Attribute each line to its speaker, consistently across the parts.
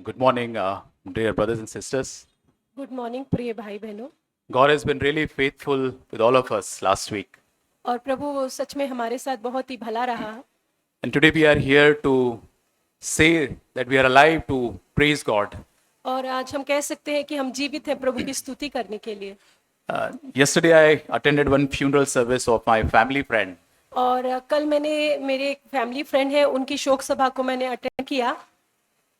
Speaker 1: Good morning, dear brothers and sisters.
Speaker 2: Good morning प्रिय भाई बहनों।
Speaker 1: God has been really faithful with all of us last week.
Speaker 2: और प्रभु सच में हमारे साथ बहुत ही भला रहा।
Speaker 1: And today we are here to say that we are alive to praise God.
Speaker 2: और आज हम कह सकते हैं कि हम जीवित हैं प्रभु की स्तुति करने के लिए।
Speaker 1: Yesterday I attended one funeral service of my family friend.
Speaker 2: और कल मैंने मेरे एक फैमिली फ्रेंड है उनकी शोक सभा को मैंने अटेंड किया।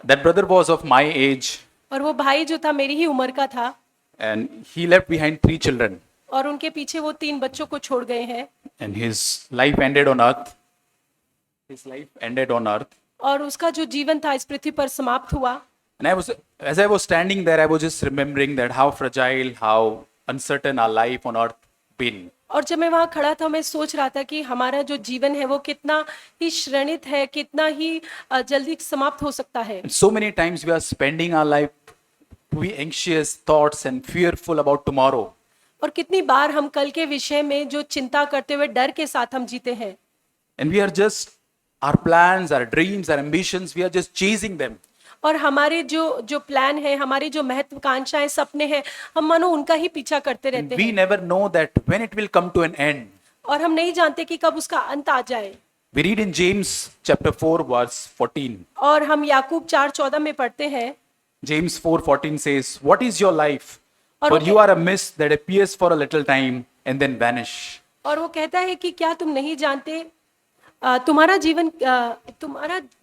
Speaker 1: That brother was of my age
Speaker 2: और वो भाई जो था मेरी ही उम्र का था
Speaker 1: and he left behind 3 children
Speaker 2: और उनके पीछे वो 3 बच्चों को छोड़ गए हैं।
Speaker 1: and his life ended on earth. His life ended on earth.
Speaker 2: और उसका जो जीवन था इस पृथ्वी पर समाप्त हुआ।
Speaker 1: And as I was standing there, I was just remembering that how fragile, how uncertain our life on earth been.
Speaker 2: और जब मैं वहाँ खड़ा था मैं सोच रहा था कि हमारा जो जीवन है वो कितना ही क्षणित है, कितना ही जल्दी समाप्त हो सकता है।
Speaker 1: And so many times we are spending our life to be anxious thoughts and fearful about tomorrow.
Speaker 2: और कितनी बार हम कल के विषय में जो चिंता करते हुए डर के साथ हम जीते हैं।
Speaker 1: And we are just, our plans, our dreams, our ambitions, we are just chasing them.
Speaker 2: और हमारे जो प्लान है, हमारी जो महत्वाकांक्षाएं, सपने हैं, हम मानो उनका ही पीछा करते
Speaker 1: And
Speaker 2: रहते
Speaker 1: we
Speaker 2: हैं।
Speaker 1: never know that when it will come to an end.
Speaker 2: और हम नहीं जानते कि कब उसका अंत आ जाए।
Speaker 1: We read in James chapter 4 verse 14.
Speaker 2: और हम याकूब 4:14 में पढ़ते हैं।
Speaker 1: James 4:14 says, "What is your life?
Speaker 2: और
Speaker 1: For
Speaker 2: वो
Speaker 1: you are a mist that appears for a little time and then vanish."
Speaker 2: और वो कहता है कि क्या तुम नहीं जानते तुम्हारा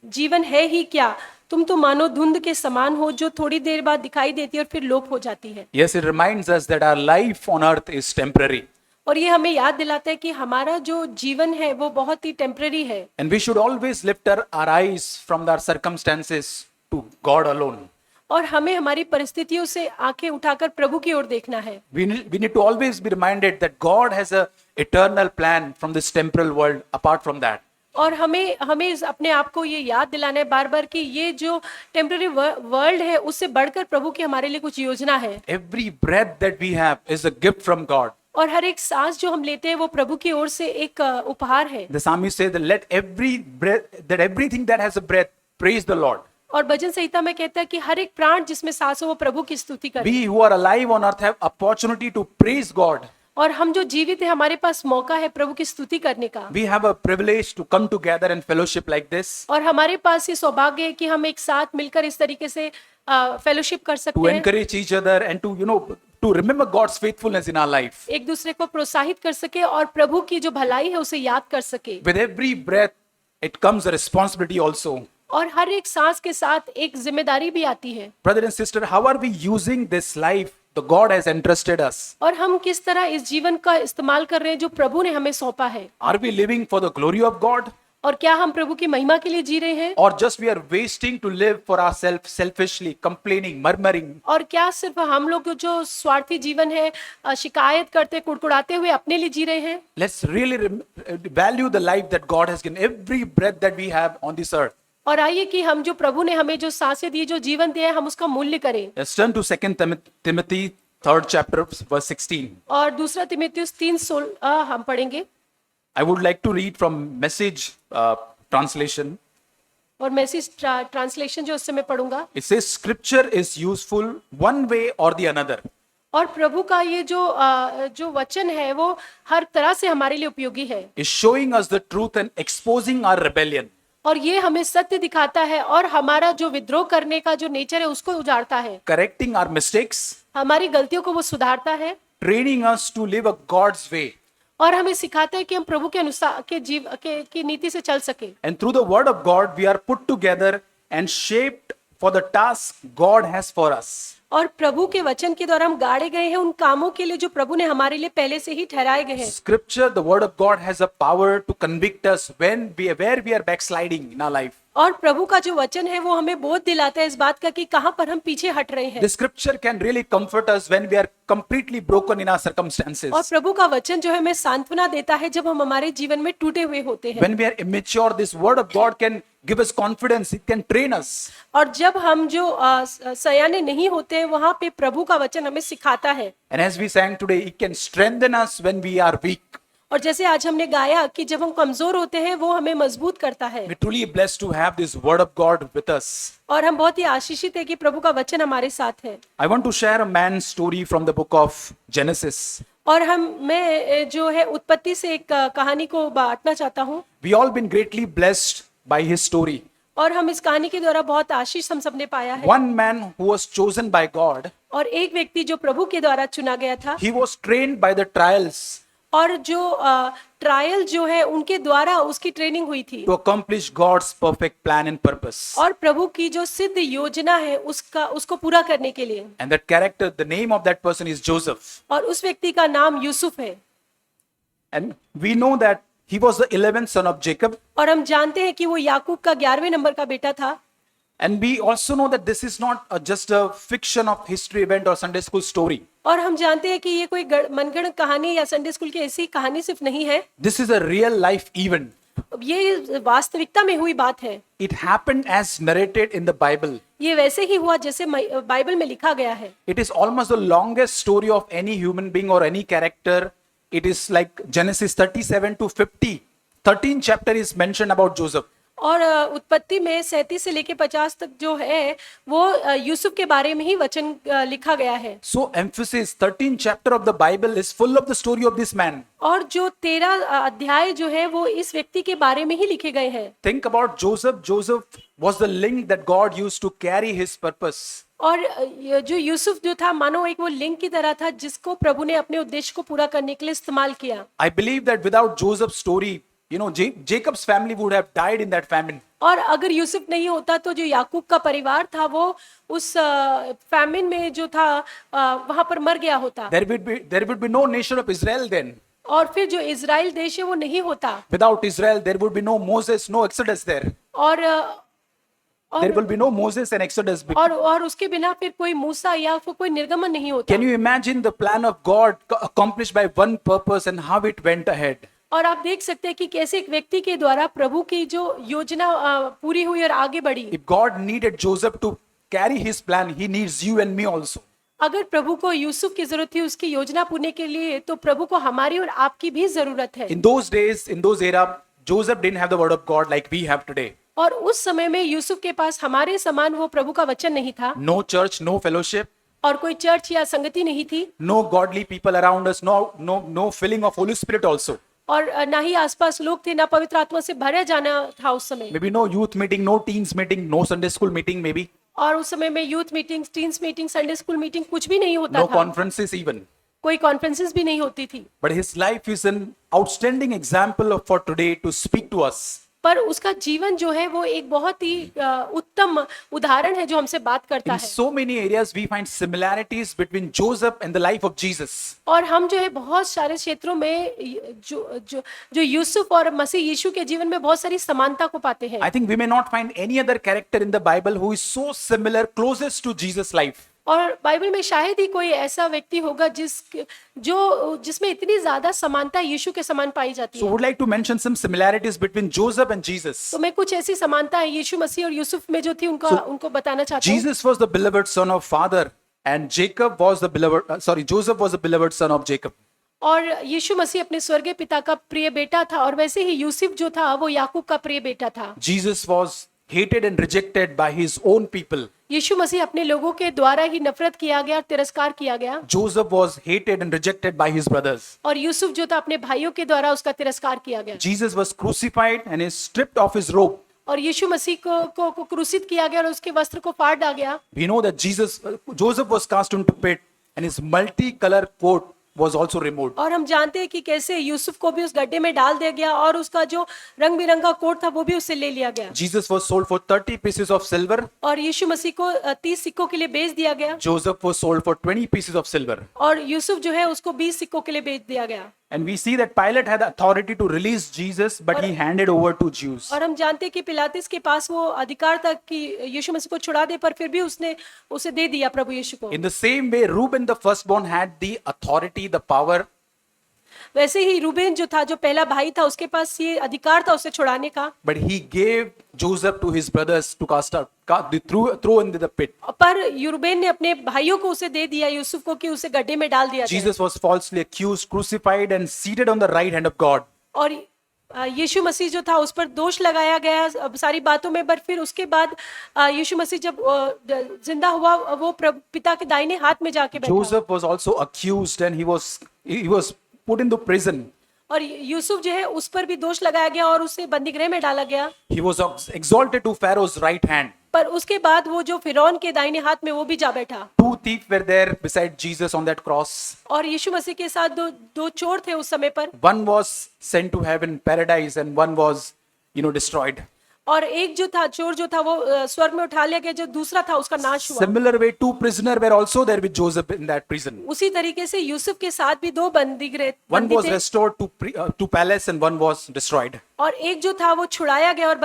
Speaker 2: जीवन है ही क्या? तुम तो मानो धुंध के समान हो जो थोड़ी देर बाद दिखाई देती है और फिर लोप हो जाती है।
Speaker 1: Yes, it reminds us that our life on earth is temporary.
Speaker 2: और ये हमें याद दिलाता है कि हमारा जो जीवन है वो बहुत ही टेम्पररी है।
Speaker 1: And we should always lift our eyes from our circumstances to God alone.
Speaker 2: और हमें हमारी परिस्थितियों से आंखें उठाकर प्रभु की ओर देखना है।
Speaker 1: We need to always be reminded that God has a eternal plan from this temporal world apart from that.
Speaker 2: और हमें अपने आप को ये याद दिलाना है बार बार कि ये जो टेम्पररी वर्ल्ड है उससे बढ़कर प्रभु की हमारे लिए कुछ योजना है।
Speaker 1: Every breath that we have is a gift from God.
Speaker 2: और हर एक सांस जो हम लेते हैं वो प्रभु की ओर से एक उपहार है।
Speaker 1: The psalmist says that let everything that has a breath praise the Lord.
Speaker 2: और भजन संहिता में कहता है कि हर एक प्राण जिसमें सांस हो वो प्रभु की स्तुति करे।
Speaker 1: We who are alive on earth have opportunity to praise God.
Speaker 2: और हम जो जीवित है हमारे पास मौका है प्रभु की स्तुति करने का।
Speaker 1: We have a privilege to come together and fellowship like this.
Speaker 2: और हमारे पास ये सौभाग्य है कि हम एक साथ मिलकर इस तरीके से फेलोशिप कर
Speaker 1: To
Speaker 2: सकते हैं।
Speaker 1: encourage each other and to remember God's faithfulness in our life.
Speaker 2: एक दूसरे को प्रोत्साहित कर सके और प्रभु की जो भलाई है उसे याद कर सके।
Speaker 1: With every breath, it comes a responsibility also.
Speaker 2: और हर एक सांस के साथ एक जिम्मेदारी भी आती है।
Speaker 1: Brother and sister, how are we using this life the God has entrusted us?
Speaker 2: और हम किस तरह इस जीवन का इस्तेमाल कर रहे हैं जो प्रभु ने हमें सौंपा है।
Speaker 1: Are we living for the glory of God?
Speaker 2: और क्या हम प्रभु की महिमा के लिए जी रहे हैं?
Speaker 1: Or just we are wasting to live for ourselves selfishly, complaining, murmuring?
Speaker 2: और क्या सिर्फ हम लोग जो स्वार्थी जीवन है शिकायत करते कुड़कुड़ाते हुए अपने लिए जी रहे हैं?
Speaker 1: Let's really value the life that God has given, every breath that we have on this earth.
Speaker 2: और आइए कि हम जो प्रभु ने हमें जो सांसें दी, जो जीवन दिया है, हम उसका मूल्य करें।
Speaker 1: Let's turn to 2 Timothy 3rd chapter verse 16.
Speaker 2: और दूसरा तिमुथियुस 3:16 हम पढ़ेंगे।
Speaker 1: I would like to read from Message translation.
Speaker 2: और मैसेज ट्रांसलेशन जो उससे मैं पढ़ूंगा।
Speaker 1: It says scripture is useful one way or the another.
Speaker 2: और प्रभु का ये जो वचन है वो हर तरह से हमारे लिए उपयोगी है।
Speaker 1: Is showing us the truth and exposing our rebellion.
Speaker 2: और ये हमें सत्य दिखाता है और हमारा जो विद्रोह करने का जो नेचर है उसको उजाड़ता है।
Speaker 1: Correcting our mistakes.
Speaker 2: हमारी गलतियों को वो सुधारता है।
Speaker 1: Training us to live a God's way.
Speaker 2: और हमें सिखाता है कि हम प्रभु के अनुसार की नीति से चल सके।
Speaker 1: And through the word of God, we are put together and shaped for the task God has for us.
Speaker 2: और प्रभु के वचन के द्वारा हम गाड़े गए हैं उन कामों के लिए जो प्रभु ने हमारे लिए पहले से ही ठहराए गए हैं।
Speaker 1: Scripture, the word of God has a power to convict us where we are backsliding in our life.
Speaker 2: और प्रभु का जो वचन है वो हमें बोध दिलाता है इस बात का कि कहां पर हम पीछे हट रहे हैं।
Speaker 1: The scripture can really comfort us when we are completely broken in our circumstances.
Speaker 2: और प्रभु का वचन जो है हमें सांत्वना देता है जब हम हमारे जीवन में टूटे हुए होते हैं।
Speaker 1: When we are immature, this word of God can give us confidence. It can train us.
Speaker 2: और जब हम जो सयाने नहीं होते हैं वहां पे प्रभु का वचन हमें सिखाता है।
Speaker 1: And as we sang today, it can strengthen us when we are weak.
Speaker 2: और जैसे आज हमने गाया कि जब हम कमजोर होते हैं वो हमें मजबूत करता है।
Speaker 1: We're truly blessed to have this word of God with us.
Speaker 2: और हम बहुत ही आशीषित है कि प्रभु का वचन हमारे साथ है।
Speaker 1: I want to share a man's story from the book of Genesis.
Speaker 2: और मैं जो है उत्पत्ति से एक कहानी को बांटना चाहता हूँ।
Speaker 1: We all been greatly blessed by his story.
Speaker 2: और हम इस कहानी के द्वारा बहुत आशीष हम सबने पाया है।
Speaker 1: One man who was chosen by God,
Speaker 2: और एक व्यक्ति जो प्रभु के द्वारा चुना गया था,
Speaker 1: he was trained by the trials
Speaker 2: और जो ट्रायल जो है उनके द्वारा उसकी ट्रेनिंग हुई थी
Speaker 1: to accomplish God's perfect plan and purpose.
Speaker 2: और प्रभु की जो सिद्ध योजना है उसको पूरा करने के लिए।
Speaker 1: And that character, the name of that person is Joseph.
Speaker 2: और उस व्यक्ति का नाम यूसुफ है।
Speaker 1: And we know that he was the 11th son of Jacob.
Speaker 2: और हम जानते हैं कि वो याकूब का 11वें नंबर का बेटा था।
Speaker 1: And we also know that this is not just a fiction of history event or Sunday school story.
Speaker 2: और हम जानते हैं कि ये कोई मनगढ़ंत कहानी या संडे स्कूल की ऐसी कहानी सिर्फ नहीं है।
Speaker 1: This is a real life event.
Speaker 2: ये वास्तविकता में हुई बात है।
Speaker 1: It happened as narrated in the Bible.
Speaker 2: ये वैसे ही हुआ जैसे बाइबल में लिखा गया है।
Speaker 1: It is almost the longest story of any human being or any character. It is like Genesis 37 to 50. 13 chapter is mentioned about Joseph.
Speaker 2: और उत्पत्ति में 37 से लेके 50 तक जो है वो यूसुफ के बारे में ही वचन लिखा गया है।
Speaker 1: So emphasis 13 chapter of the Bible is full of the story of this man.
Speaker 2: और जो 13 अध्याय जो है वो इस व्यक्ति के बारे में ही लिखे गए हैं।
Speaker 1: Think about Joseph. Joseph was the link that God used to carry his purpose.
Speaker 2: और जो यूसुफ जो था मानो एक वो लिंक की तरह था जिसको प्रभु ने अपने उद्देश्य को पूरा करने के लिए इस्तेमाल किया।
Speaker 1: I believe that without Joseph's story, you know, Jacob's family would have died in that famine.
Speaker 2: और अगर यूसुफ नहीं होता तो जो याकूब का परिवार था वो उस फैमिन में जो था वहां पर मर गया होता।
Speaker 1: There would be no nation of Israel then.
Speaker 2: और फिर जो इजराइल देश है वो नहीं होता।
Speaker 1: Without Israel, there would be no Moses, no Exodus there.
Speaker 2: और
Speaker 1: There will be no Moses and Exodus.
Speaker 2: और उसके बिना फिर कोई मूसा या फिर कोई निर्गमन नहीं होता।
Speaker 1: Can you imagine the plan of God accomplished by one purpose and how it went ahead?
Speaker 2: और आप देख सकते हैं कि कैसे एक व्यक्ति के द्वारा प्रभु की जो योजना पूरी हुई और आगे बढ़ी।
Speaker 1: If God needed Joseph to carry his plan, he needs you and me also.
Speaker 2: अगर प्रभु को यूसुफ की जरूरत थी उसकी योजना पूरे के लिए तो प्रभु को हमारी और आपकी भी जरूरत है।
Speaker 1: In those days, in those era, Joseph didn't have the word of God like we have today.
Speaker 2: और उस समय में यूसुफ के पास हमारे समान वो प्रभु का वचन नहीं था।
Speaker 1: No church, no fellowship,
Speaker 2: और कोई चर्च या संगति नहीं थी।
Speaker 1: no godly people around us, no filling of Holy Spirit also.
Speaker 2: और ना ही आसपास लोग थे, ना पवित्र आत्मा से भरा जाना था उस समय।
Speaker 1: Maybe no youth meeting, no teens meeting, no Sunday school meeting maybe.
Speaker 2: और उस समय में youth meeting, teens meeting, Sunday school meeting कुछ भी नहीं होता
Speaker 1: No
Speaker 2: था।
Speaker 1: conferences even.
Speaker 2: कोई कॉन्फ्रेंसेस भी नहीं होती थी।
Speaker 1: But his life is an outstanding example for today to speak to us.
Speaker 2: पर उसका जीवन जो है वो एक बहुत ही उत्तम उदाहरण है जो हमसे बात करता
Speaker 1: In
Speaker 2: है।
Speaker 1: so many areas, we find similarities between Joseph and the life of Jesus.
Speaker 2: और हम जो है बहुत सारे क्षेत्रों में जो यूसुफ और मसीह यीशु के जीवन में बहुत सारी समानता को पाते हैं।
Speaker 1: I think we may not find any other character in the Bible who is so similar, closest to Jesus' life.
Speaker 2: और बाइबल में शायद ही कोई ऐसा व्यक्ति होगा जिसमें इतनी ज्यादा समानता यीशु के समान पाई जाती
Speaker 1: So,
Speaker 2: है।
Speaker 1: would like to mention some similarities between Joseph and Jesus.
Speaker 2: तो मैं कुछ ऐसी समानता है यीशु मसीह और यूसुफ में जो थी उनको बताना चाहता हूँ।
Speaker 1: Jesus was the beloved son of father, and Jacob was the Joseph was the beloved son of Jacob.
Speaker 2: और यीशु मसीह अपने स्वर्गीय पिता का प्रिय बेटा था और वैसे ही यूसुफ जो था वो याकूब का प्रिय बेटा था।
Speaker 1: Jesus was hated and rejected by his own people.
Speaker 2: यीशु मसीह अपने लोगों के द्वारा ही नफरत किया गया, तिरस्कार किया गया।
Speaker 1: Joseph was hated and rejected by his brothers.
Speaker 2: और यूसुफ जो था अपने भाइयों के द्वारा उसका तिरस्कार किया गया।
Speaker 1: Jesus was crucified and is stripped of his robe.
Speaker 2: और यीशु मसीह को क्रूसित किया गया और उसके वस्त्र को फाड़ डाला गया।
Speaker 1: We know that Joseph was cast into pit and his multicolored coat was also removed.
Speaker 2: और हम जानते हैं कि कैसे यूसुफ को भी उस गड्ढे में डाल दिया गया और उसका जो रंग बिरंगा कोट था वो भी उससे ले लिया गया।
Speaker 1: Jesus was sold for 30 pieces of silver.
Speaker 2: और यीशु मसीह को 30 सिक्कों के लिए बेच दिया गया।
Speaker 1: Joseph was sold for 20 pieces of silver.
Speaker 2: और यूसुफ जो है उसको 20 सिक्कों के लिए बेच दिया गया।
Speaker 1: And we see that Pilate had the authority to release Jesus, but he handed over to Jews.
Speaker 2: और हम जानते हैं कि पिलातुस के पास वो अधिकार था कि यीशु मसीह को छुड़ा दे, पर फिर भी उसने उसे दे दिया प्रभु यीशु को।
Speaker 1: In the same way, Reuben the firstborn had the authority, the power.
Speaker 2: वैसे ही रूबेन जो था, जो पहला भाई था, उसके पास ये अधिकार था उसे छुड़ाने का,
Speaker 1: But he gave Joseph to his brothers to throw into the pit.
Speaker 2: पर यूरुबेन ने अपने भाइयों को उसे दे दिया, यूसुफ को, कि उसे गड्ढे में डाल दिया जाए।
Speaker 1: Jesus was falsely accused, crucified, and seated on the right hand of God.
Speaker 2: और यीशु मसीह जो था उस पर दोष लगाया गया सारी बातों में, पर फिर उसके बाद यीशु मसीह जब जिंदा हुआ, वो पिता के दाहिने हाथ में जाके बैठा।
Speaker 1: Joseph was also accused and he was put into prison.
Speaker 2: और यूसुफ जो है उस पर भी दोष लगाया गया और उसे बंदीगृह में डाला गया।
Speaker 1: He was exalted to Pharaoh's right hand.
Speaker 2: पर उसके बाद वो जो फिरौन के दाहिने हाथ में वो भी जा बैठा।
Speaker 1: 2 thieves were there beside Jesus on that cross.
Speaker 2: और यीशु मसीह के साथ दो चोर थे उस समय पर।
Speaker 1: One was sent to heaven, paradise, and one was, destroyed.
Speaker 2: और एक जो था चोर जो था वो स्वर्ग में उठा लिया गया, जो दूसरा था उसका नाश हुआ।
Speaker 1: Similar way, 2 prisoners were also there with Joseph in that prison.
Speaker 2: उसी तरीके से यूसुफ के साथ भी 2 बंदी
Speaker 1: One was
Speaker 2: थे,
Speaker 1: restored to palace and one was destroyed.
Speaker 2: और एक जो था वो छुड़ाया गया और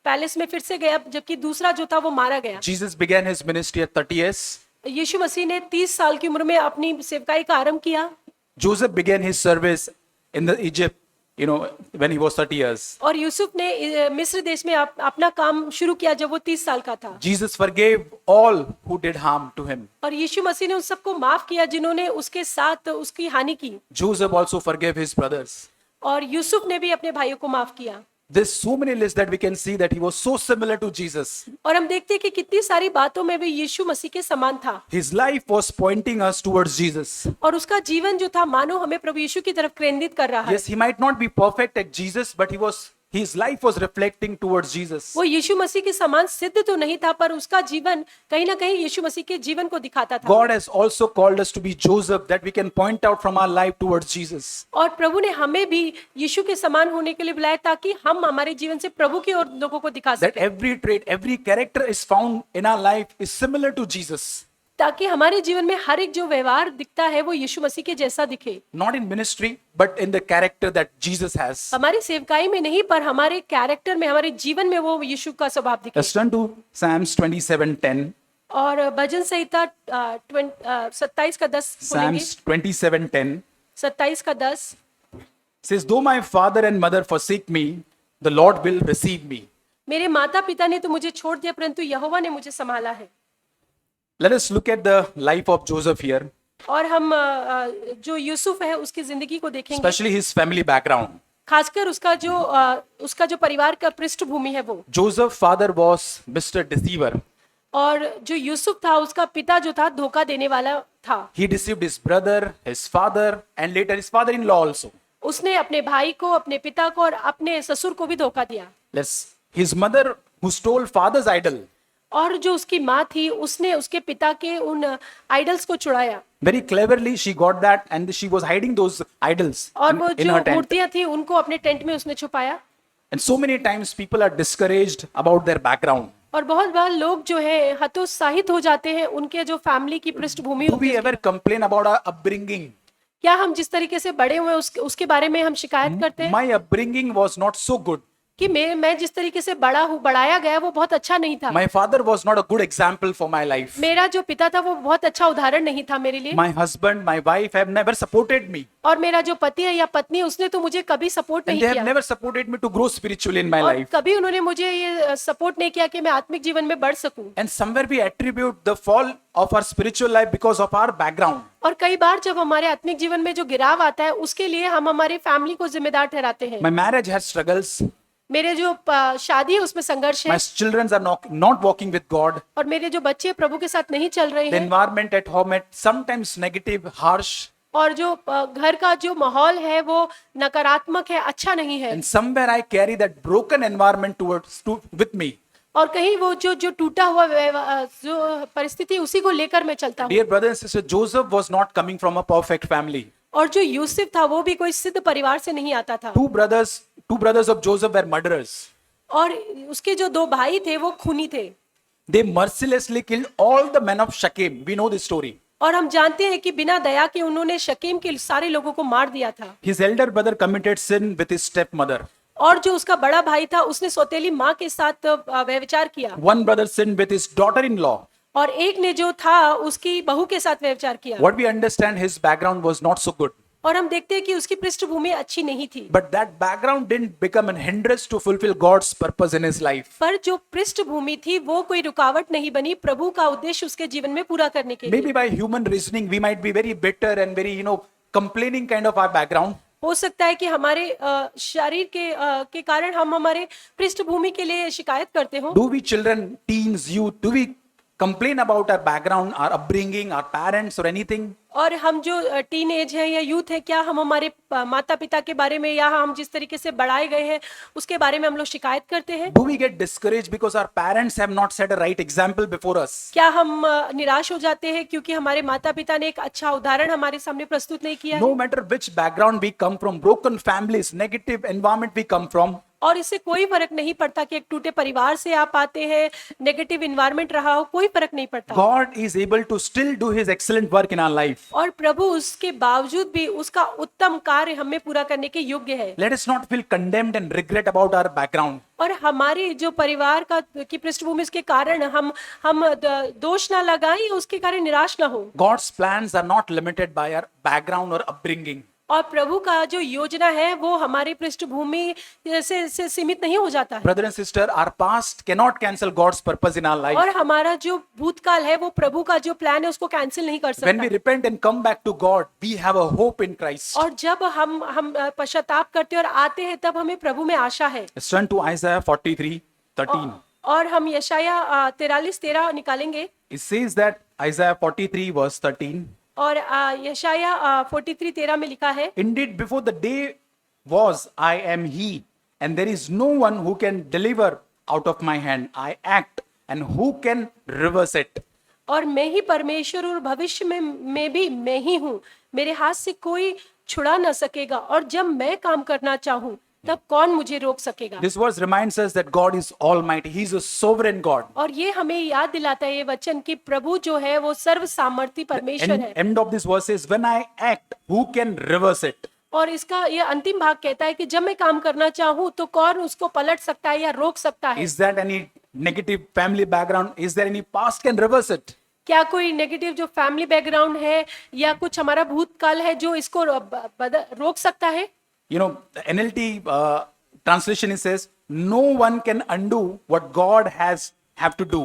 Speaker 2: पैलेस में फिर से गया, जबकि दूसरा जो था वो मारा गया।
Speaker 1: Jesus began his ministry at 30 years.
Speaker 2: यीशु मसीह ने 30 साल की उम्र में अपनी सेवकाई का आरंभ किया।
Speaker 1: Joseph began his service in the Egypt, when he was 30 years.
Speaker 2: और यूसुफ ने मिस्र देश में अपना काम शुरू किया जब वो 30 साल का था।
Speaker 1: Jesus forgave all who did harm to him.
Speaker 2: और यीशु मसीह ने उन सबको माफ किया जिन्होंने उसके साथ उसकी हानि की।
Speaker 1: Joseph also forgave his brothers.
Speaker 2: और यूसुफ ने भी अपने भाइयों को माफ किया।
Speaker 1: There's so many lists that we can see that he was so similar to Jesus.
Speaker 2: और हम देखते हैं कि कितनी सारी बातों में भी यीशु मसीह के समान था।
Speaker 1: His life was pointing us towards Jesus.
Speaker 2: और उसका जीवन जो था मानो हमें प्रभु यीशु की तरफ केंद्रित कर रहा है।
Speaker 1: Yes, he might not be perfect like Jesus, but his life was reflecting towards Jesus.
Speaker 2: वो यीशु मसीह के समान सिद्ध तो नहीं था, पर उसका जीवन कहीं ना कहीं यीशु मसीह के जीवन को दिखाता था।
Speaker 1: God has also called us to be Joseph, that we can point out from our life towards Jesus.
Speaker 2: और प्रभु ने हमें भी यीशु के समान होने के लिए बुलाया, ताकि हम हमारे जीवन से प्रभु की ओर लोगों को दिखा
Speaker 1: That
Speaker 2: सकें,
Speaker 1: every trait, every character is found in our life is similar to Jesus.
Speaker 2: ताकि हमारे जीवन में हर एक जो व्यवहार दिखता है वो यीशु मसीह के जैसा दिखे।
Speaker 1: Not in ministry, but in the character that Jesus has.
Speaker 2: हमारी सेवकाई में नहीं, पर हमारे कैरेक्टर में, हमारे जीवन में वो यीशु का स्वभाव दिखे।
Speaker 1: Let's turn to Psalms 27:10.
Speaker 2: और भजन संहिता 27 का 10 खोलेंगे।
Speaker 1: Psalms 27:10
Speaker 2: 27 का 10
Speaker 1: says, "Though my father and mother forsake me, the Lord will receive me."
Speaker 2: मेरे माता पिता ने तो मुझे छोड़ दिया, परंतु यहोवा ने मुझे संभाला है।
Speaker 1: Let us look at the life of Joseph here,
Speaker 2: और हम जो यूसुफ है उसकी जिंदगी को देखेंगे,
Speaker 1: especially his family background.
Speaker 2: खासकर उसका जो परिवार का पृष्ठभूमि है वो।
Speaker 1: Joseph's father was Mr. Deceiver.
Speaker 2: और जो यूसुफ था उसका पिता जो था धोखा देने वाला था।
Speaker 1: He deceived his brother, his father, and later his father-in-law also.
Speaker 2: उसने अपने भाई को, अपने पिता को और अपने ससुर को भी धोखा दिया।
Speaker 1: His mother who stole father's idol.
Speaker 2: और जो उसकी माँ थी उसने उसके पिता के उन आइडल्स को चुराया।
Speaker 1: Very cleverly she got that and she was hiding those idols
Speaker 2: और वो
Speaker 1: in
Speaker 2: जो
Speaker 1: her tent.
Speaker 2: मूर्तियां थी उनको अपने टेंट में उसने छुपाया।
Speaker 1: And so many times people are discouraged about their background.
Speaker 2: और बहुत बार लोग जो है हतोत्साहित हो जाते हैं उनके जो फैमिली की पृष्ठभूमि
Speaker 1: Do
Speaker 2: होती
Speaker 1: we
Speaker 2: है।
Speaker 1: ever complain about our upbringing?
Speaker 2: क्या हम जिस तरीके से बड़े हुए उसके बारे में हम शिकायत करते हैं
Speaker 1: My upbringing was not so good.
Speaker 2: कि मैं जिस तरीके से बढ़ाया गया वो बहुत अच्छा नहीं था।
Speaker 1: My father was not a good example for my life.
Speaker 2: मेरा जो पिता था वो बहुत अच्छा उदाहरण नहीं था मेरे लिए।
Speaker 1: My husband, my wife have never supported me.
Speaker 2: और मेरा जो पति है या पत्नी उसने तो मुझे कभी सपोर्ट
Speaker 1: And
Speaker 2: नहीं
Speaker 1: they have
Speaker 2: किया।
Speaker 1: never supported me to grow spiritually in my
Speaker 2: और
Speaker 1: life.
Speaker 2: कभी उन्होंने मुझे ये सपोर्ट नहीं किया कि मैं आत्मिक जीवन में बढ़ सकूं।
Speaker 1: And somewhere we attribute the fall of our spiritual life because of our background.
Speaker 2: और कई बार जब हमारे आत्मिक जीवन में जो गिराव आता है उसके लिए हम हमारे फैमिली को जिम्मेदार ठहराते हैं।
Speaker 1: My marriage has struggles.
Speaker 2: मेरे जो शादी है उसमें संघर्ष है।
Speaker 1: My children are not walking with God.
Speaker 2: और मेरे जो बच्चे प्रभु के साथ नहीं चल रहे
Speaker 1: The
Speaker 2: हैं।
Speaker 1: environment at home is sometimes negative, harsh.
Speaker 2: और जो घर का जो माहौल है वो नकारात्मक है, अच्छा नहीं है।
Speaker 1: And somewhere I carry that broken environment with me.
Speaker 2: और कहीं वो जो टूटा हुआ जो परिस्थिति उसी को लेकर मैं चलता हूँ।
Speaker 1: Dear brothers and sisters, Joseph was not coming from a perfect family.
Speaker 2: और जो यूसुफ था वो भी कोई सिद्ध परिवार से नहीं आता था।
Speaker 1: Two brothers of Joseph were murderers.
Speaker 2: और उसके जो 2 भाई थे वो खूनी थे।
Speaker 1: They mercilessly killed all the men of Shechem. We know this story.
Speaker 2: और हम जानते हैं कि बिना दया के उन्होंने शकीम के सारे लोगों को मार दिया था।
Speaker 1: His elder brother committed sin with his stepmother.
Speaker 2: और जो उसका बड़ा भाई था उसने सौतेली माँ के साथ व्यभिचार किया।
Speaker 1: One brother sinned with his daughter-in-law.
Speaker 2: और एक ने जो था उसकी बहू के साथ व्यभिचार किया।
Speaker 1: What we understand, his background was not so good.
Speaker 2: और हम देखते हैं कि उसकी पृष्ठभूमि अच्छी नहीं थी,
Speaker 1: But that background didn't become an hindrance to fulfill God's purpose in his life.
Speaker 2: पर जो पृष्ठभूमि थी वो कोई रुकावट नहीं बनी प्रभु का उद्देश्य उसके जीवन में पूरा करने के लिए।
Speaker 1: Maybe by human reasoning, we might be very bitter and very, complaining kind of our background.
Speaker 2: हो सकता है कि हमारे शरीर के कारण हम हमारे पृष्ठभूमि के लिए शिकायत करते हो।
Speaker 1: Do we children, teens, youth, do we complain about our background, our upbringing, our parents or anything?
Speaker 2: और हम जो टीन एज है या यूथ है, क्या हम हमारे माता पिता के बारे में या हम जिस तरीके से बढ़ाए गए हैं उसके बारे में हम लोग शिकायत करते हैं?
Speaker 1: Do we get discouraged because our parents have not set a right example before us?
Speaker 2: क्या हम निराश हो जाते हैं क्योंकि हमारे माता पिता ने एक अच्छा उदाहरण हमारे सामने प्रस्तुत नहीं किया है?
Speaker 1: No matter which background we come from, broken families, negative environment we come from,
Speaker 2: और इससे कोई फर्क नहीं पड़ता कि एक टूटे परिवार से आप आते हैं, नेगेटिव इन्वायरमेंट रहा हो, कोई फर्क नहीं पड़ता।
Speaker 1: God is able to still do his excellent work in our life.
Speaker 2: और प्रभु उसके बावजूद भी उसका उत्तम कार्य हमें पूरा करने के योग्य है।
Speaker 1: Let us not feel condemned and regret about our background.
Speaker 2: और हमारी जो परिवार की पृष्ठभूमि के कारण हम दोष ना लगाएं या उसके कारण निराश ना हो।
Speaker 1: God's plans are not limited by our background or upbringing.
Speaker 2: और प्रभु का जो योजना है वो हमारी पृष्ठभूमि से सीमित नहीं हो जाता है।
Speaker 1: Brother and sister, our past cannot cancel God's purpose in our life.
Speaker 2: और हमारा जो भूतकाल है वो प्रभु का जो प्लान है उसको कैंसिल नहीं कर
Speaker 1: When we
Speaker 2: सकता।
Speaker 1: repent and come back to God, we have a hope in Christ.
Speaker 2: और जब हम पश्चाताप करते हैं और आते हैं तब हमें प्रभु में आशा है।
Speaker 1: Let's turn to Isaiah 43:13.
Speaker 2: और हम यशाया 43:13 निकालेंगे।
Speaker 1: It says that Isaiah 43:13.
Speaker 2: और यशाया 43:13 में लिखा है,
Speaker 1: Indeed, before the day was, I am He, and there is no one who can deliver out of my hand. I act, and who can reverse it?
Speaker 2: और मैं ही परमेश्वर और भविष्य में भी मैं ही हूँ, मेरे हाथ से कोई छुड़ा ना सकेगा, और जब मैं काम करना चाहूँ तब कौन मुझे रोक सकेगा।
Speaker 1: This verse reminds us that God is almighty. He is a sovereign God.
Speaker 2: और ये हमें याद दिलाता है ये वचन कि प्रभु जो है वो सर्व सामर्थी परमेश्वर
Speaker 1: And
Speaker 2: है।
Speaker 1: end of this verse is, when I act, who can reverse it?
Speaker 2: और इसका ये अंतिम भाग कहता है कि जब मैं काम करना चाहूँ तो कौन उसको पलट सकता है या रोक सकता है।
Speaker 1: Is that any negative family background? Is there any past can reverse it?
Speaker 2: क्या कोई नेगेटिव जो फैमिली बैकग्राउंड है या कुछ हमारा भूतकाल है जो इसको रोक सकता है?
Speaker 1: The NLT translation it says, no one can undo what God have to do.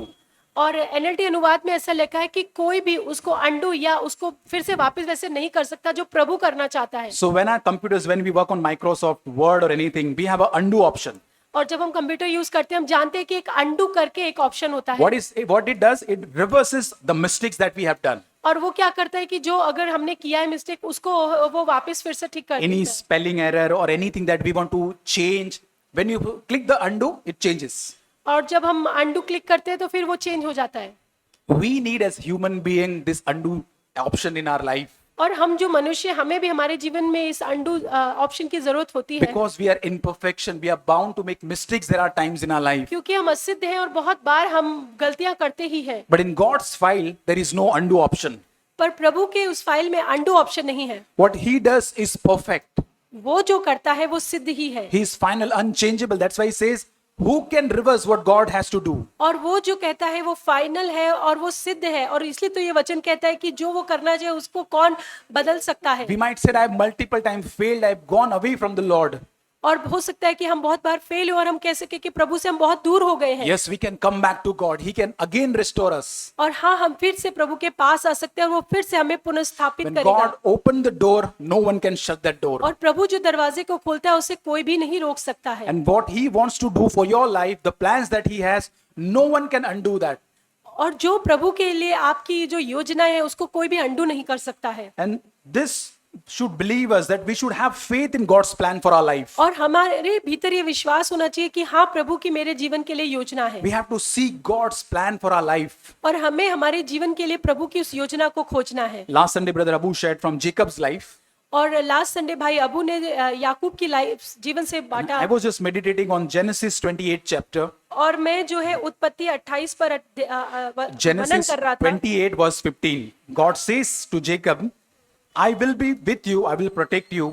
Speaker 2: और NLT अनुवाद में ऐसा लिखा है कि कोई भी उसको अंडू या उसको फिर से वापस वैसे नहीं कर सकता जो प्रभु करना चाहता है।
Speaker 1: So when our computers, when we work on Microsoft Word or anything, we have a undo option.
Speaker 2: और जब हम कंप्यूटर यूज करते हैं हम जानते हैं कि एक अंडू करके एक ऑप्शन होता है।
Speaker 1: What it does, it reverses the mistakes that we have done.
Speaker 2: और वो क्या करता है कि जो अगर हमने किया है मिस्टेक उसको वो वापस फिर से ठीक कर देता
Speaker 1: Any
Speaker 2: है।
Speaker 1: spelling error or anything that we want to change, when you click the undo, it changes.
Speaker 2: और जब हम अंडू क्लिक करते हैं तो फिर वो चेंज हो जाता है।
Speaker 1: We need as human being this undo option in our life.
Speaker 2: और हम जो मनुष्य हमें भी हमारे जीवन में इस अंडू ऑप्शन की जरूरत होती है।
Speaker 1: Because we are imperfection, we are bound to make mistakes. There are times in our life.
Speaker 2: क्योंकि हम असिद्ध हैं और बहुत बार हम गलतियां करते ही हैं।
Speaker 1: But in God's file, there is no undo option.
Speaker 2: पर प्रभु के उस फाइल में अंडू ऑप्शन नहीं है।
Speaker 1: What He does is perfect.
Speaker 2: वो जो करता है वो सिद्ध ही है।
Speaker 1: He is final, unchangeable. That's why He says, who can reverse what God has to do?
Speaker 2: और वो जो कहता है वो फाइनल है और वो सिद्ध है, और इसलिए तो ये वचन कहता है कि जो वो करना चाहे उसको कौन बदल सकता है।
Speaker 1: We might say, I have multiple times failed. I have gone away from the Lord.
Speaker 2: और हो सकता है कि हम बहुत बार फेल हुए और हम कह सके कि प्रभु से हम बहुत दूर हो गए हैं।
Speaker 1: Yes, we can come back to God. He can again restore us.
Speaker 2: और हाँ, हम फिर से प्रभु के पास आ सकते हैं और वो फिर से हमें पुनर्स्थापित
Speaker 1: When
Speaker 2: करेगा।
Speaker 1: God opened the door, no one can shut that door.
Speaker 2: और प्रभु जो दरवाजे को खोलता है उसे कोई भी नहीं रोक सकता है।
Speaker 1: And what He wants to do for your life, the plans that He has, no one can undo that.
Speaker 2: और जो प्रभु के लिए आपकी जो योजना है उसको कोई भी अंडू नहीं कर सकता है।
Speaker 1: And this should believe us that we should have faith in God's plan for our life.
Speaker 2: और हमारे भीतर ये विश्वास होना चाहिए कि हाँ, प्रभु की मेरे जीवन के लिए योजना है।
Speaker 1: We have to seek God's plan for our life.
Speaker 2: और हमें हमारे जीवन के लिए प्रभु की उस योजना को खोजना है।
Speaker 1: Last Sunday, Brother Abu shared from Jacob's life.
Speaker 2: और लास्ट संडे भाई अबू ने याकूब की लाइफ जीवन से बांटा।
Speaker 1: I was just meditating on Genesis 28 chapter.
Speaker 2: और मैं जो है उत्पत्ति 28 पर मनन
Speaker 1: Genesis
Speaker 2: कर रहा था।
Speaker 1: 28 verse 15. God says to Jacob, I will be with you, I will protect you,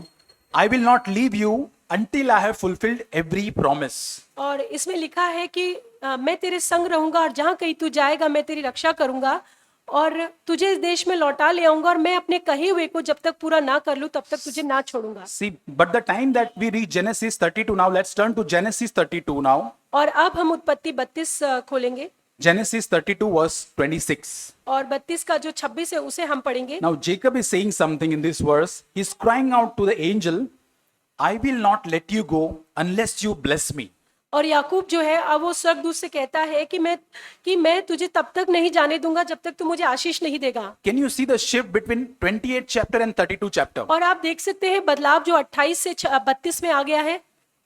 Speaker 1: I will not leave you until I have fulfilled every promise.
Speaker 2: और इसमें लिखा है कि मैं तेरे संग रहूंगा और जहां कहीं तू जाएगा मैं तेरी रक्षा करूंगा और तुझे इस देश में लौटा ले आऊंगा और मैं अपने कहे हुए को जब तक पूरा ना कर लूं तब तक तुझे ना छोड़ूंगा।
Speaker 1: See, but the time that we reach Genesis 32 now, let's turn to Genesis 32 now.
Speaker 2: और अब हम उत्पत्ति 32 खोलेंगे
Speaker 1: Genesis 32 verse 26.
Speaker 2: और 32 का जो 26 है उसे हम पढ़ेंगे।
Speaker 1: Now Jacob is saying something in this verse. He's crying out to the angel, I will not let you go unless you bless me.
Speaker 2: और याकूब जो है अब वो स्वर्गदूत से कहता है कि मैं तुझे तब तक नहीं जाने दूंगा जब तक तू मुझे आशीष नहीं देगा।
Speaker 1: Can you see the shift between 28th chapter and 32 chapter?
Speaker 2: और आप देख सकते हैं बदलाव जो 28 से 32 में आ गया है।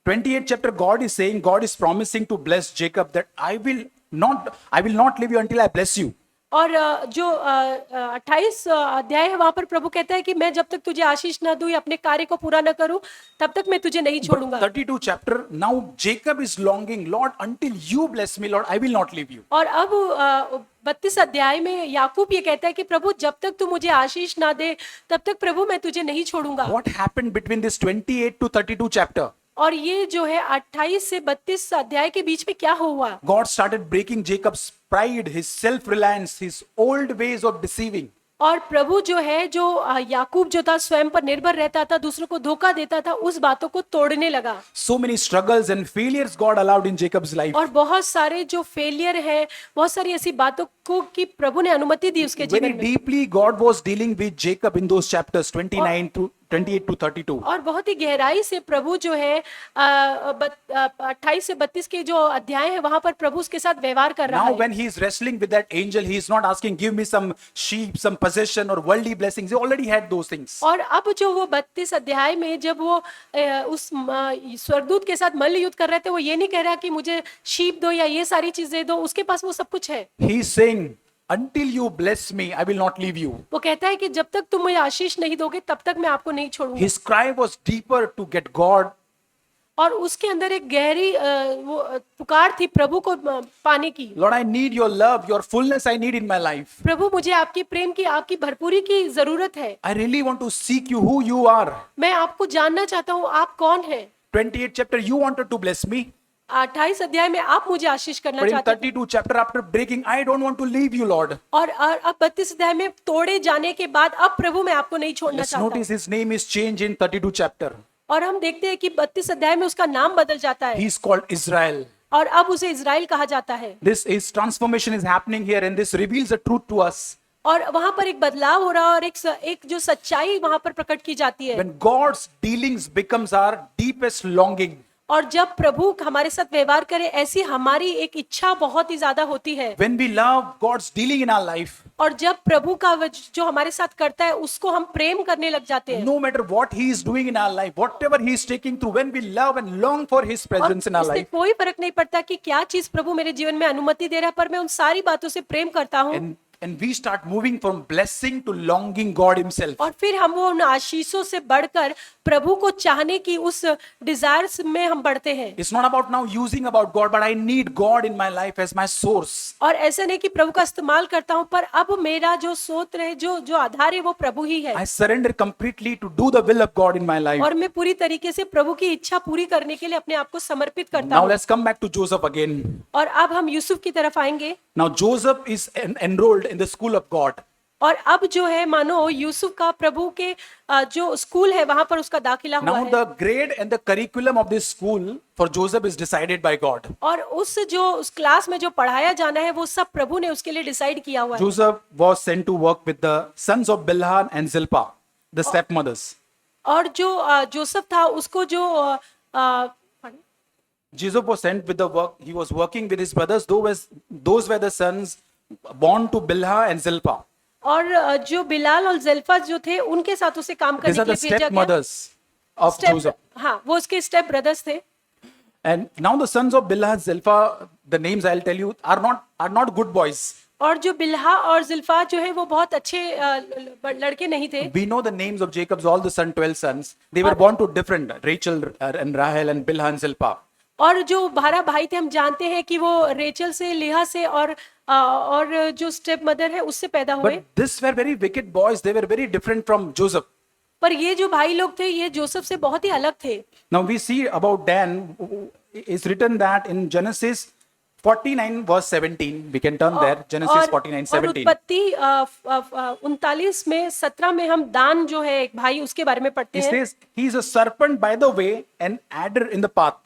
Speaker 1: 28th chapter, God is saying, God is promising to bless Jacob that I will not leave you until I bless you.
Speaker 2: और जो 28 अध्याय है वहां पर प्रभु कहता है कि मैं जब तक तुझे आशीष ना दूं या अपने कार्य को पूरा ना करूं तब तक मैं तुझे नहीं छोड़ूंगा।
Speaker 1: 32 chapter, now Jacob is longing, Lord, until you bless me, Lord, I will not leave you.
Speaker 2: और अब 32 अध्याय में याकूब ये कहता है कि प्रभु जब तक तू मुझे आशीष ना दे तब तक प्रभु मैं तुझे नहीं छोड़ूंगा।
Speaker 1: What happened between this 28 to 32 chapter?
Speaker 2: और ये जो है 28 से 32 अध्याय के बीच में क्या हुआ?
Speaker 1: God started breaking Jacob's pride, his self-reliance, his old ways of deceiving.
Speaker 2: और प्रभु जो है जो याकूब जो था स्वयं पर निर्भर रहता था, दूसरों को धोखा देता था, उस बातों को तोड़ने लगा।
Speaker 1: So many struggles and failures God allowed in Jacob's life.
Speaker 2: और बहुत सारे जो फेलियर है, बहुत सारी ऐसी बातों को कि प्रभु ने अनुमति दी उसके
Speaker 1: Very
Speaker 2: जीवन में।
Speaker 1: deeply God was dealing with Jacob in those chapters 29 to 28 to 32.
Speaker 2: और बहुत ही गहराई से प्रभु जो है 28 से 32 के जो अध्याय है वहां पर प्रभु उसके साथ व्यवहार कर रहा
Speaker 1: Now
Speaker 2: है।
Speaker 1: when he is wrestling with that angel, he is not asking, give me some sheep, some possession or worldly blessings. He already had those things.
Speaker 2: और अब जो वो 32 अध्याय में जब वो उस स्वर्गदूत के साथ मल्ल युद्ध कर रहे थे, वो ये नहीं कह रहा कि मुझे शीप दो या ये सारी चीजें दो, उसके पास वो सब कुछ है।
Speaker 1: He is saying, until you bless me, I will not leave you.
Speaker 2: वो कहता है कि जब तक तुम मुझे आशीष नहीं दोगे तब तक मैं आपको नहीं छोड़ूंगा।
Speaker 1: His cry was deeper to get God.
Speaker 2: और उसके अंदर एक गहरी वो पुकार थी प्रभु को पाने की।
Speaker 1: Lord, I need your love, your fullness I need in my life.
Speaker 2: प्रभु मुझे आपकी प्रेम की, आपकी भरपूरी की जरूरत है।
Speaker 1: I really want to seek you, who you are.
Speaker 2: मैं आपको जानना चाहता हूँ आप कौन है।
Speaker 1: 28th chapter, you wanted to bless me.
Speaker 2: 28 अध्याय में आप मुझे आशीष करना
Speaker 1: But in
Speaker 2: चाहते हैं।
Speaker 1: 32 chapter, after breaking, I don't want to leave you, Lord.
Speaker 2: और अब 32 अध्याय में तोड़े जाने के बाद अब प्रभु मैं आपको नहीं छोड़ना
Speaker 1: Let's
Speaker 2: चाहता हूँ।
Speaker 1: notice his name is changed in 32 chapter.
Speaker 2: और हम देखते हैं कि 32 अध्याय में उसका नाम बदल जाता है
Speaker 1: He's called Israel.
Speaker 2: और अब उसे इजराइल कहा जाता है।
Speaker 1: This is transformation is happening here, and this reveals the truth to us.
Speaker 2: और वहां पर एक बदलाव हो रहा है और एक जो सच्चाई वहां पर प्रकट की जाती है।
Speaker 1: When God's dealings becomes our deepest longing,
Speaker 2: और जब प्रभु हमारे साथ व्यवहार करे ऐसी हमारी एक इच्छा बहुत ही ज्यादा होती है।
Speaker 1: when we love God's dealing in our life,
Speaker 2: और जब प्रभु का जो हमारे साथ करता है उसको हम प्रेम करने लग जाते हैं।
Speaker 1: no matter what He is doing in our life, whatever He is taking through, when we love and long for His
Speaker 2: और
Speaker 1: presence in our
Speaker 2: इससे
Speaker 1: life,
Speaker 2: कोई फर्क नहीं पड़ता कि क्या चीज प्रभु मेरे जीवन में अनुमति दे रहा है, पर मैं उन सारी बातों से प्रेम करता हूँ।
Speaker 1: and we start moving from blessing to longing God Himself.
Speaker 2: और फिर हम वो उन आशीषों से बढ़कर प्रभु को चाहने की उस डिजायर्स में हम बढ़ते हैं।
Speaker 1: It's not about now using about God, but I need God in my life as my source.
Speaker 2: और ऐसा नहीं कि प्रभु का इस्तेमाल करता हूं, पर अब मेरा जो स्रोत है, जो आधार है वो प्रभु ही है।
Speaker 1: I surrender completely to do the will of God in my life.
Speaker 2: और मैं पूरी तरीके से प्रभु की इच्छा पूरी करने के लिए अपने आप को समर्पित करता
Speaker 1: Now
Speaker 2: हूं।
Speaker 1: let's come back to Joseph again.
Speaker 2: और अब हम यूसुफ की तरफ आएंगे।
Speaker 1: Now Joseph is enrolled in the school of God.
Speaker 2: और अब जो है मानो यूसुफ का प्रभु के जो स्कूल है वहां पर उसका दाखिला हुआ
Speaker 1: Now
Speaker 2: है।
Speaker 1: the grade and the curriculum of this school for Joseph is decided by God.
Speaker 2: और उस क्लास में जो पढ़ाया जाना है वो सब प्रभु ने उसके लिए डिसाइड किया हुआ है।
Speaker 1: Joseph was sent to work with the sons of Bilhah and Zilpah, the stepmothers.
Speaker 2: और जो जोसेफ था उसको जो
Speaker 1: Joseph was sent with the work. He was working with his brothers. Those were the sons born to Bilhah and Zilpah.
Speaker 2: और जो बिलाल और जल्फा जो थे उनके साथ उसे काम
Speaker 1: These
Speaker 2: करने
Speaker 1: are
Speaker 2: के
Speaker 1: the
Speaker 2: लिए भेजा गया।
Speaker 1: stepmothers of Joseph.
Speaker 2: हाँ, वो उसके स्टेप ब्रदर्स थे।
Speaker 1: And now the sons of Bilhah and Zilpah, the names I'll tell you, are not good boys.
Speaker 2: और जो बिल्हा और जिल्फा जो है वो बहुत अच्छे लड़के नहीं थे।
Speaker 1: We know the names of Jacob's all the 12 sons. They were born to different Rachel and Rahel and Bilhah and Zilpah.
Speaker 2: और जो 12 भाई थे हम जानते हैं कि वो रेचल से, लिहा से और जो स्टेप मदर है उससे पैदा हुए।
Speaker 1: But these were very wicked boys. They were very different from Joseph.
Speaker 2: पर ये जो भाई लोग थे ये जोसेफ से बहुत ही अलग थे।
Speaker 1: Now we see about Dan. It's written that in Genesis 49 verse 17, we can turn there. Genesis 49,
Speaker 2: और
Speaker 1: 17.
Speaker 2: उत्पत्ति 39 में 17 में हम दान जो है एक भाई उसके बारे में पढ़ते
Speaker 1: He
Speaker 2: हैं।
Speaker 1: says, he is a serpent by the way, an adder in the path.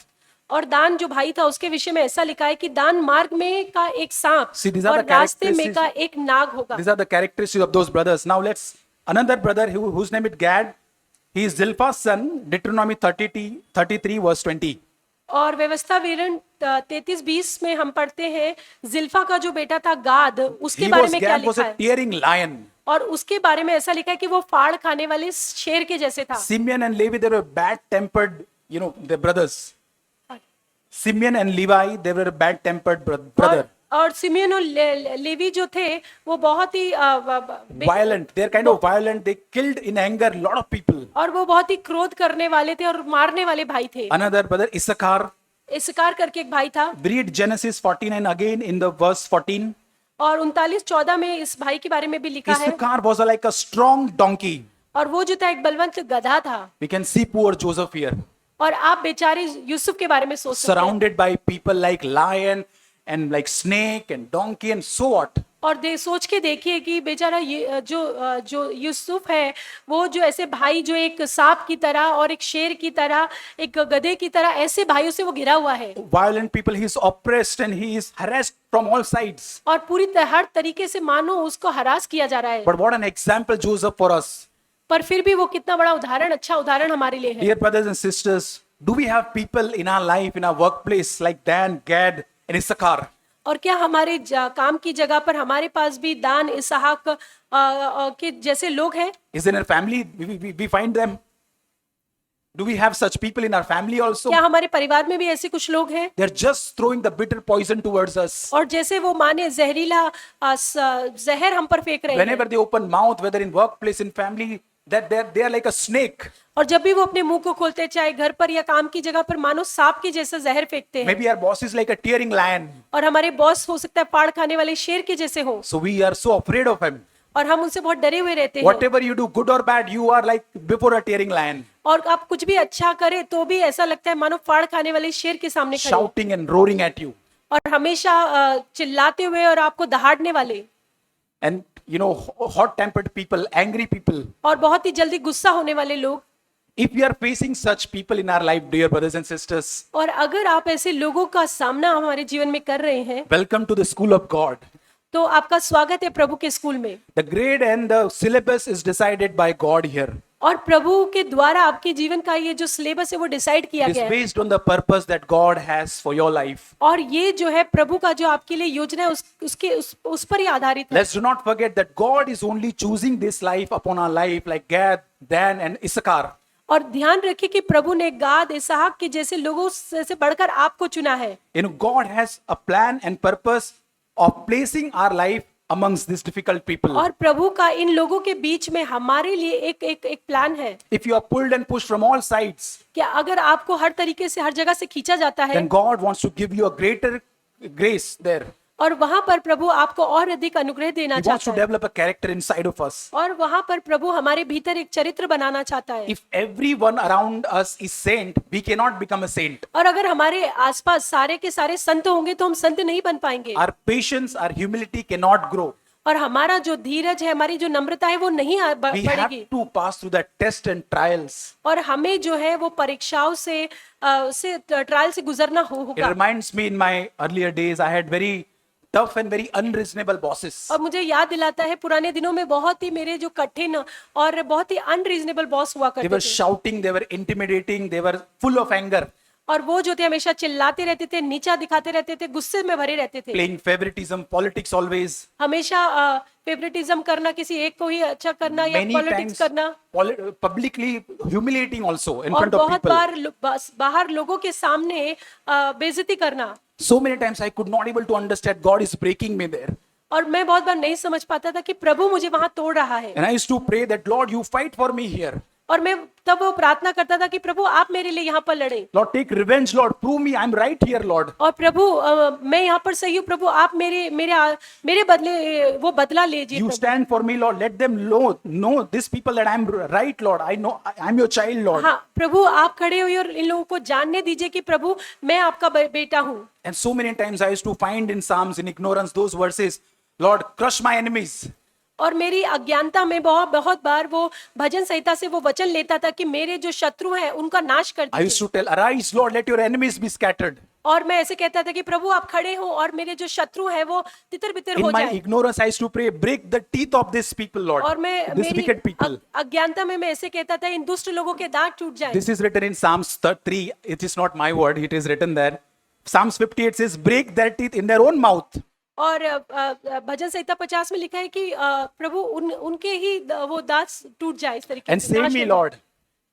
Speaker 2: और दान जो भाई था उसके विषय में ऐसा लिखा है कि दान मार्ग में का एक सांप
Speaker 1: See, these are
Speaker 2: और
Speaker 1: the
Speaker 2: रास्ते में
Speaker 1: characteristics.
Speaker 2: का एक नाग होगा।
Speaker 1: These are the characteristics of those brothers. Now let's, another brother whose name is Gad. He is Zilpha's son, Deuteronomy 33 verse 20.
Speaker 2: और व्यवस्था विवरण 33:20 में हम पढ़ते हैं जिल्फा का जो बेटा था गाद, उसके बारे में क्या
Speaker 1: Gad was
Speaker 2: लिखा
Speaker 1: a
Speaker 2: है?
Speaker 1: tearing lion.
Speaker 2: और उसके बारे में ऐसा लिखा है कि वो फाड़ खाने वाले शेर के जैसे था।
Speaker 1: Simeon and Levi, they were bad-tempered, their brothers. Simeon and Levi, they were a bad-tempered brother.
Speaker 2: और सिमियन और लेवी जो थे वो बहुत ही
Speaker 1: Violent. They're kind of violent. They killed in anger a lot of people.
Speaker 2: और वो बहुत ही क्रोध करने वाले थे और मारने वाले भाई थे।
Speaker 1: Another brother, Issachar.
Speaker 2: इसकार करके एक भाई था।
Speaker 1: Read Genesis 49 again in the verse 14.
Speaker 2: और 39:14 में इस भाई के बारे में भी लिखा है।
Speaker 1: Issachar was like a strong donkey.
Speaker 2: और वो जो था एक बलवंत गधा था।
Speaker 1: We can see poor Joseph here,
Speaker 2: और आप बेचारे यूसुफ के बारे में सोच सकते हैं।
Speaker 1: surrounded by people like lion and like snake and donkey and so what.
Speaker 2: और सोच के देखिए कि बेचारा ये जो यूसुफ है वो जो ऐसे भाई जो एक सांप की तरह और एक शेर की तरह एक गधे की तरह ऐसे भाइयों से वो घिरा हुआ है।
Speaker 1: Violent people, he is oppressed and he is harassed from all sides.
Speaker 2: और पूरी हर तरीके से मानो उसको हरास किया जा रहा है।
Speaker 1: But what an example Joseph for us.
Speaker 2: पर फिर भी वो कितना बड़ा उदाहरण, अच्छा उदाहरण हमारे लिए है।
Speaker 1: Dear brothers and sisters, do we have people in our life, in our workplace like Dan, Gad and Issachar?
Speaker 2: और क्या हमारे काम की जगह पर हमारे पास भी दान इसहाक के जैसे लोग हैं?
Speaker 1: Is in our family, we find them? Do we have such people in our family also?
Speaker 2: क्या हमारे परिवार में भी ऐसे कुछ लोग हैं?
Speaker 1: They're just throwing the bitter poison towards us.
Speaker 2: और जैसे वो माने जहरीला जहर हम पर फेंक रहे हैं।
Speaker 1: Whenever they open mouth, whether in workplace, in family, that they are like a snake.
Speaker 2: और जब भी वो अपने मुंह को खोलते चाहे घर पर या काम की जगह पर मानो सांप के जैसा जहर फेंकते हैं।
Speaker 1: Maybe our boss is like a tearing lion.
Speaker 2: और हमारे बॉस हो सकता है फाड़ खाने वाले शेर के जैसे हो।
Speaker 1: So we are so afraid of him.
Speaker 2: और हम उनसे बहुत डरे हुए रहते हैं।
Speaker 1: Whatever you do, good or bad, you are like before a tearing lion,
Speaker 2: और आप कुछ भी अच्छा करें तो भी ऐसा लगता है मानो फाड़ खाने वाले शेर के सामने खड़े हैं।
Speaker 1: shouting and roaring at you.
Speaker 2: और हमेशा चिल्लाते हुए और आपको दहाड़ने वाले
Speaker 1: And hot-tempered people, angry people.
Speaker 2: और बहुत ही जल्दी गुस्सा होने वाले लोग।
Speaker 1: If we are facing such people in our life, dear brothers and sisters,
Speaker 2: और अगर आप ऐसे लोगों का सामना हमारे जीवन में कर रहे हैं
Speaker 1: welcome to the school of God.
Speaker 2: तो आपका स्वागत है प्रभु के स्कूल में।
Speaker 1: The grade and the syllabus is decided by God here.
Speaker 2: और प्रभु के द्वारा आपके जीवन का ये जो सिलेबस है वो डिसाइड किया
Speaker 1: It is
Speaker 2: गया है।
Speaker 1: based on the purpose that God has for your life.
Speaker 2: और ये जो है प्रभु का जो आपके लिए योजना है उस पर ही आधारित है।
Speaker 1: Let's do not forget that God is only choosing this life upon our life, like Gad, Dan, and Issachar.
Speaker 2: और ध्यान रखिए कि प्रभु ने गाद इसहाक के जैसे लोगों से बढ़कर आपको चुना है।
Speaker 1: God has a plan and purpose of placing our life amongst these difficult people.
Speaker 2: और प्रभु का इन लोगों के बीच में हमारे लिए एक प्लान है।
Speaker 1: If you are pulled and pushed from all sides,
Speaker 2: क्या अगर आपको हर तरीके से हर जगह से खींचा जाता है
Speaker 1: then God wants to give you a greater grace there.
Speaker 2: और वहां पर प्रभु आपको और अधिक अनुग्रह देना
Speaker 1: He wants to
Speaker 2: चाहता है।
Speaker 1: develop a character inside of us.
Speaker 2: और वहां पर प्रभु हमारे भीतर एक चरित्र बनाना चाहता है।
Speaker 1: If everyone around us is saint, we cannot become a saint.
Speaker 2: और अगर हमारे आसपास सारे के सारे संत होंगे तो हम संत नहीं बन पाएंगे।
Speaker 1: Our patience, our humility cannot grow.
Speaker 2: और हमारा जो धीरज है, हमारी जो नम्रता है वो नहीं
Speaker 1: We have
Speaker 2: बढ़ेगी।
Speaker 1: to pass through that test and trials.
Speaker 2: और हमें जो है वो परीक्षाओं से ट्रायल से गुजरना
Speaker 1: It
Speaker 2: होगा।
Speaker 1: reminds me in my earlier days, I had very tough and very unreasonable bosses.
Speaker 2: और मुझे याद दिलाता है पुराने दिनों में बहुत ही मेरे जो कठिन और बहुत ही अनरीजनेबल बॉस हुआ
Speaker 1: They
Speaker 2: करते
Speaker 1: were
Speaker 2: थे।
Speaker 1: shouting, they were intimidating, they were full of anger,
Speaker 2: और वो जो थे हमेशा चिल्लाते रहते थे, नीचा दिखाते रहते थे, गुस्से में भरे रहते थे।
Speaker 1: playing favoritism, politics always.
Speaker 2: हमेशा फेवरेटिज्म करना, किसी एक को ही अच्छा करना या
Speaker 1: Many
Speaker 2: पॉलिटिक्स
Speaker 1: times
Speaker 2: करना।
Speaker 1: publicly humiliating also in
Speaker 2: और
Speaker 1: front of
Speaker 2: बहुत
Speaker 1: people.
Speaker 2: बार बाहर लोगों के सामने बेइज्जती करना।
Speaker 1: So many times I could not able to understand God is breaking me there.
Speaker 2: और मैं बहुत बार नहीं समझ पाता था कि प्रभु मुझे वहां तोड़ रहा है।
Speaker 1: And I used to pray that Lord, you fight for me here.
Speaker 2: और मैं तब वो प्रार्थना करता था कि प्रभु आप मेरे लिए यहाँ पर लड़े।
Speaker 1: Lord, take revenge, Lord. Prove me I'm right here, Lord.
Speaker 2: और प्रभु मैं यहाँ पर सही हूँ प्रभु, आप मेरे बदले वो बदला लीजिए
Speaker 1: You
Speaker 2: Prabhu.
Speaker 1: stand for me, Lord. Let them know these people that I'm right, Lord. I know I'm your child, Lord.
Speaker 2: हाँ प्रभु आप खड़े हुए और इन लोगों को जानने दीजिए कि प्रभु मैं आपका बेटा हूँ।
Speaker 1: And so many times I used to find in Psalms, in ignorance, those verses, Lord, crush my enemies.
Speaker 2: और मेरी अज्ञानता में बहुत बार वो भजन संहिता से वो वचन लेता था कि मेरे जो शत्रु हैं उनका नाश कर
Speaker 1: I used
Speaker 2: दीजिए।
Speaker 1: to tell, arise, Lord, let your enemies be scattered.
Speaker 2: और मैं ऐसे कहता था कि प्रभु आप खड़े हो और मेरे जो शत्रु हैं वो तितर बितर हो
Speaker 1: In my
Speaker 2: जाए।
Speaker 1: ignorance, I used to pray, break the teeth of these people, Lord.
Speaker 2: और मैं
Speaker 1: These
Speaker 2: मेरी
Speaker 1: wicked people.
Speaker 2: अज्ञानता में मैं ऐसे कहता था इन दुष्ट लोगों के दांत टूट जाए।
Speaker 1: This is written in Psalms 3. It is not my word, it is written there. Psalms 58 says, break their teeth in their own mouth.
Speaker 2: और भजन संहिता 50 में लिखा है कि प्रभु उनके ही वो दांत टूट जाए इस तरीके
Speaker 1: And
Speaker 2: से।
Speaker 1: save
Speaker 2: नाश
Speaker 1: me,
Speaker 2: हो जाए।
Speaker 1: Lord.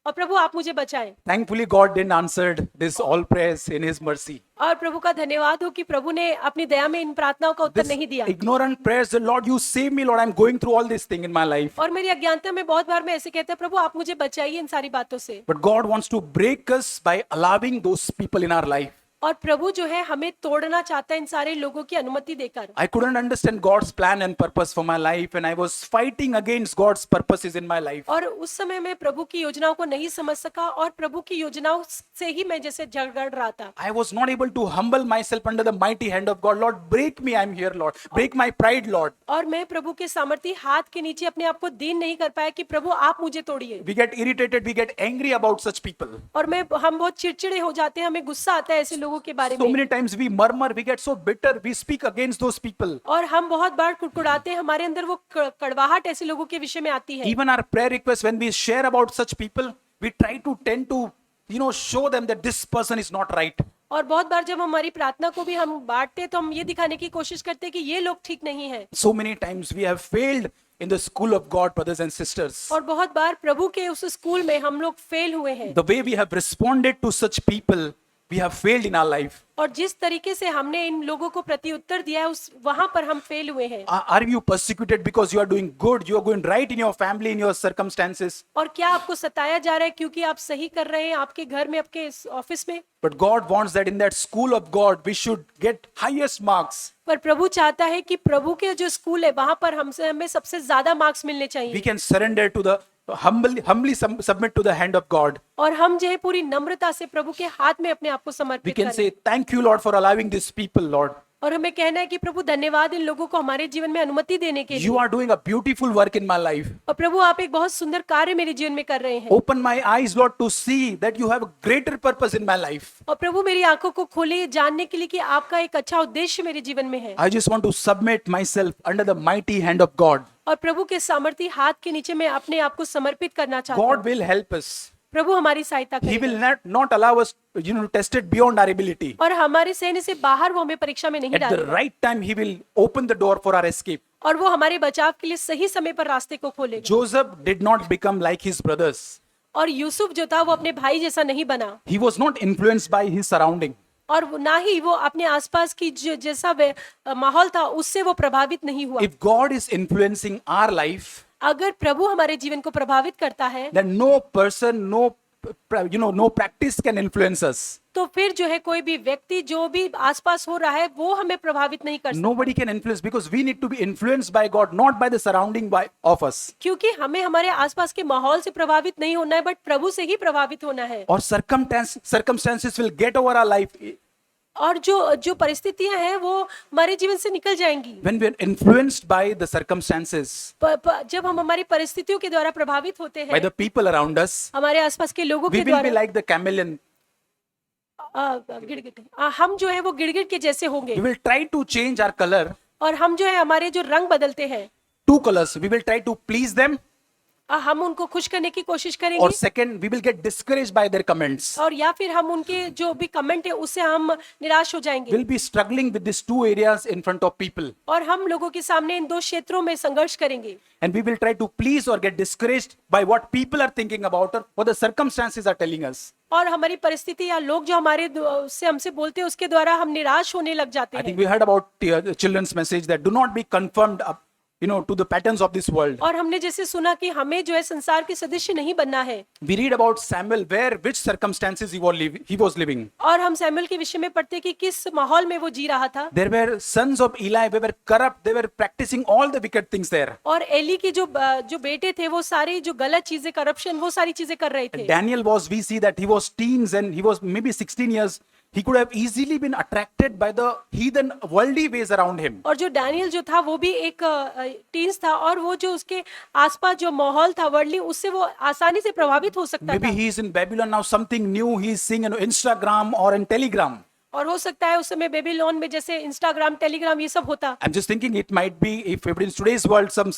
Speaker 2: और प्रभु आप मुझे बचाएं।
Speaker 1: Thankfully, God didn't answer this all prayers in His mercy.
Speaker 2: और प्रभु का धन्यवाद हो कि प्रभु ने अपनी दया में इन प्रार्थनाओं का उत्तर
Speaker 1: This
Speaker 2: नहीं दिया।
Speaker 1: ignorant prayers, the Lord, you save me, Lord. I'm going through all this thing in my life.
Speaker 2: और मेरी अज्ञानता में बहुत बार मैं ऐसे कहता है प्रभु आप मुझे बचाइए इन सारी बातों से।
Speaker 1: But God wants to break us by allowing those people in our life.
Speaker 2: और प्रभु जो है हमें तोड़ना चाहता है इन सारे लोगों की अनुमति देकर।
Speaker 1: I couldn't understand God's plan and purpose for my life, and I was fighting against God's purposes in my life.
Speaker 2: और उस समय मैं प्रभु की योजनाओं को नहीं समझ सका और प्रभु की योजनाओं से ही मैं जैसे झगड़ रहा था।
Speaker 1: I was not able to humble myself under the mighty hand of God. Lord, break me, I'm here, Lord. Break my pride, Lord.
Speaker 2: और मैं प्रभु के सामर्थी हाथ के नीचे अपने आप को दीन नहीं कर पाया कि प्रभु आप मुझे तोड़िए।
Speaker 1: We get irritated, we get angry about such people.
Speaker 2: और हम बहुत चिड़चिड़े हो जाते हैं, हमें गुस्सा आता है ऐसे लोगों के बारे
Speaker 1: So
Speaker 2: में।
Speaker 1: many times we murmur, we get so bitter, we speak against those people.
Speaker 2: और हम बहुत बार कुड़कुड़ाते हैं, हमारे अंदर वो कड़वाहट ऐसे लोगों के विषय में आती है।
Speaker 1: Even our prayer requests, when we share about such people, we tend to, show them that this person is not right.
Speaker 2: और बहुत बार जब हमारी प्रार्थना को भी हम बांटते हैं तो हम ये दिखाने की कोशिश करते हैं कि ये लोग ठीक नहीं है।
Speaker 1: So many times we have failed in the school of God, brothers and sisters.
Speaker 2: और बहुत बार प्रभु के उस स्कूल में हम लोग फेल हुए हैं।
Speaker 1: The way we have responded to such people, we have failed in our life.
Speaker 2: और जिस तरीके से हमने इन लोगों को प्रत्युत्तर दिया है उस वहां पर हम फेल हुए हैं।
Speaker 1: Are you persecuted because you are doing good, you are going right in your family, in your circumstances?
Speaker 2: और क्या आपको सताया जा रहा है क्योंकि आप सही कर रहे हैं आपके घर में, आपके ऑफिस में?
Speaker 1: But God wants that in that school of God, we should get highest marks.
Speaker 2: पर प्रभु चाहता है कि प्रभु के जो स्कूल है वहां पर हमें सबसे ज्यादा मार्क्स मिलने
Speaker 1: We
Speaker 2: चाहिए।
Speaker 1: can surrender to the humbly submit to the hand of God.
Speaker 2: और हम जो है पूरी नम्रता से प्रभु के हाथ में अपने आप को
Speaker 1: We
Speaker 2: समर्पित
Speaker 1: can
Speaker 2: करें।
Speaker 1: say, thank you, Lord, for allowing these people, Lord.
Speaker 2: और हमें कहना है कि प्रभु धन्यवाद इन लोगों को हमारे जीवन में अनुमति देने के लिए।
Speaker 1: You are doing a beautiful work in my life.
Speaker 2: और प्रभु आप एक बहुत सुंदर कार्य मेरे जीवन में कर रहे हैं।
Speaker 1: Open my eyes, Lord, to see that you have a greater purpose in my life.
Speaker 2: और प्रभु मेरी आंखों को खोले जानने के लिए कि आपका एक अच्छा उद्देश्य मेरे जीवन में है।
Speaker 1: I just want to submit myself under the mighty hand of God.
Speaker 2: और प्रभु के सामर्थी हाथ के नीचे मैं अपने आप को समर्पित करना चाहता हूँ।
Speaker 1: God will help us.
Speaker 2: प्रभु हमारी सहायता
Speaker 1: He will
Speaker 2: करेगा।
Speaker 1: not allow us, to test it beyond our ability.
Speaker 2: और हमारे सहने से बाहर वो हमें परीक्षा में नहीं
Speaker 1: At the
Speaker 2: डालेगा।
Speaker 1: right time, He will open the door for our escape.
Speaker 2: और वो हमारे बचाव के लिए सही समय पर रास्ते को खोलेगा।
Speaker 1: Joseph did not become like his brothers.
Speaker 2: और यूसुफ जो था वो अपने भाई जैसा नहीं बना।
Speaker 1: He was not influenced by his surrounding.
Speaker 2: और ना ही वो अपने आसपास की जैसा माहौल था उससे वो प्रभावित नहीं हुआ।
Speaker 1: If God is influencing our life,
Speaker 2: अगर प्रभु हमारे जीवन को प्रभावित करता है
Speaker 1: then no person, no practice can influence us.
Speaker 2: तो फिर जो है कोई भी व्यक्ति जो भी आसपास हो रहा है वो हमें प्रभावित नहीं कर सकता।
Speaker 1: Nobody can influence because we need to be influenced by God, not by the surrounding of us.
Speaker 2: क्योंकि हमें हमारे आसपास के माहौल से प्रभावित नहीं होना है बट प्रभु से ही प्रभावित होना है।
Speaker 1: Or circumstances will get over our life.
Speaker 2: और जो परिस्थितियां हैं वो हमारे जीवन से निकल जाएंगी।
Speaker 1: When we are influenced by the circumstances,
Speaker 2: जब हम हमारी परिस्थितियों के द्वारा प्रभावित होते
Speaker 1: by
Speaker 2: हैं
Speaker 1: the people around us,
Speaker 2: हमारे आसपास के लोगों
Speaker 1: we
Speaker 2: के
Speaker 1: will be
Speaker 2: द्वारा
Speaker 1: like the chameleon.
Speaker 2: गिड़गिट हम जो है वो गिड़गिट के जैसे होंगे।
Speaker 1: We will try to change our color.
Speaker 2: और हम जो है हमारे जो रंग बदलते हैं
Speaker 1: 2 colors. We will try to please them.
Speaker 2: हम उनको खुश करने की कोशिश
Speaker 1: Or
Speaker 2: करेंगे।
Speaker 1: second, we will get discouraged by their comments.
Speaker 2: और या फिर हम उनके जो भी कमेंट है उससे हम निराश हो जाएंगे।
Speaker 1: We'll be struggling with these 2 areas in front of people.
Speaker 2: और हम लोगों के सामने इन 2 क्षेत्रों में संघर्ष करेंगे।
Speaker 1: And we will try to please or get discouraged by what people are thinking about or what the circumstances are telling us.
Speaker 2: और हमारी परिस्थिति या लोग जो हमारे से हमसे बोलते हैं उसके द्वारा हम निराश होने लग जाते
Speaker 1: I think
Speaker 2: हैं।
Speaker 1: we heard about the children's message that do not be confirmed to the patterns of this world.
Speaker 2: और हमने जैसे सुना कि हमें जो है संसार के सदस्य नहीं बनना है।
Speaker 1: We read about Samuel, which circumstances he was living.
Speaker 2: और हम सैमुअल के विषय में पढ़ते कि किस माहौल में वो जी रहा था।
Speaker 1: There were sons of Eli, they were corrupt, they were practicing all the wicked things there.
Speaker 2: और एली की जो बेटे थे वो सारी जो गलत चीजें, करप्शन, वो सारी चीजें कर रहे थे।
Speaker 1: Daniel we see that he was teens and he was maybe 16 years. He could have easily been attracted by the heathen worldly ways around him.
Speaker 2: और जो डैनियल जो था वो भी एक टीन्स था, और वो जो उसके आसपास जो माहौल था वर्ल्डली, उससे वो आसानी से प्रभावित हो सकता
Speaker 1: Maybe
Speaker 2: था।
Speaker 1: he is in Babylon now, something new he is seeing on Instagram or in Telegram.
Speaker 2: और हो सकता है उस समय बेबीलोन में जैसे इंस्टाग्राम, टेलीग्राम ये सब होता।
Speaker 1: I'm just thinking it might be, if in today's world some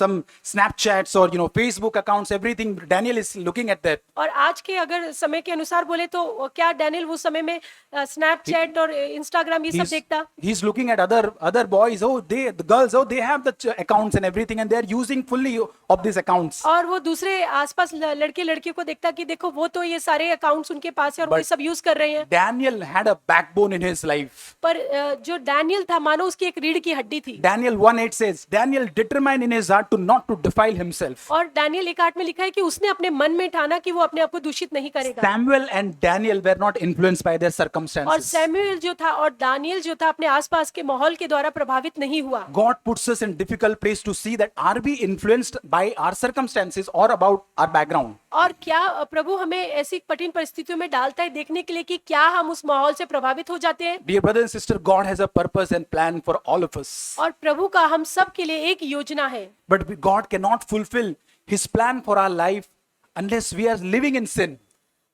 Speaker 1: Snapchats or Facebook accounts, everything, Daniel is looking at that.
Speaker 2: और आज के अगर समय के अनुसार बोले तो क्या डैनियल उस समय में स्नैपचैट और इंस्टाग्राम ये सब देखता?
Speaker 1: He's looking at other boys, the girls, they have the accounts and everything and they are using fully of these accounts.
Speaker 2: और वो दूसरे आसपास लड़के लड़कियों को देखता कि देखो वो तो ये सारे अकाउंट्स उनके पास है और वो ये सब यूज कर रहे हैं।
Speaker 1: Daniel had a backbone in his life.
Speaker 2: पर जो डैनियल था मानो उसकी एक रीढ़ की हड्डी थी।
Speaker 1: Daniel 1:8 says, Daniel determined in his heart to not to defile himself.
Speaker 2: और डैनियल 1:8 में लिखा है कि उसने अपने मन में ठाना कि वो अपने आप को दूषित नहीं करेगा।
Speaker 1: Samuel and Daniel were not influenced by their
Speaker 2: और
Speaker 1: circumstances.
Speaker 2: सैमुएल जो था और दानियल जो था अपने आसपास के माहौल के द्वारा प्रभावित नहीं हुआ।
Speaker 1: God puts us in difficult place to see that are we influenced by our circumstances or about our background.
Speaker 2: और क्या प्रभु हमें ऐसी कठिन परिस्थितियों में डालता है देखने के लिए कि क्या हम उस माहौल से प्रभावित हो जाते हैं।
Speaker 1: Dear brother and sister, God has a purpose and plan for all of us.
Speaker 2: और प्रभु का हम सब के लिए एक योजना है।
Speaker 1: But God cannot fulfill His plan for our life unless we are living in sin.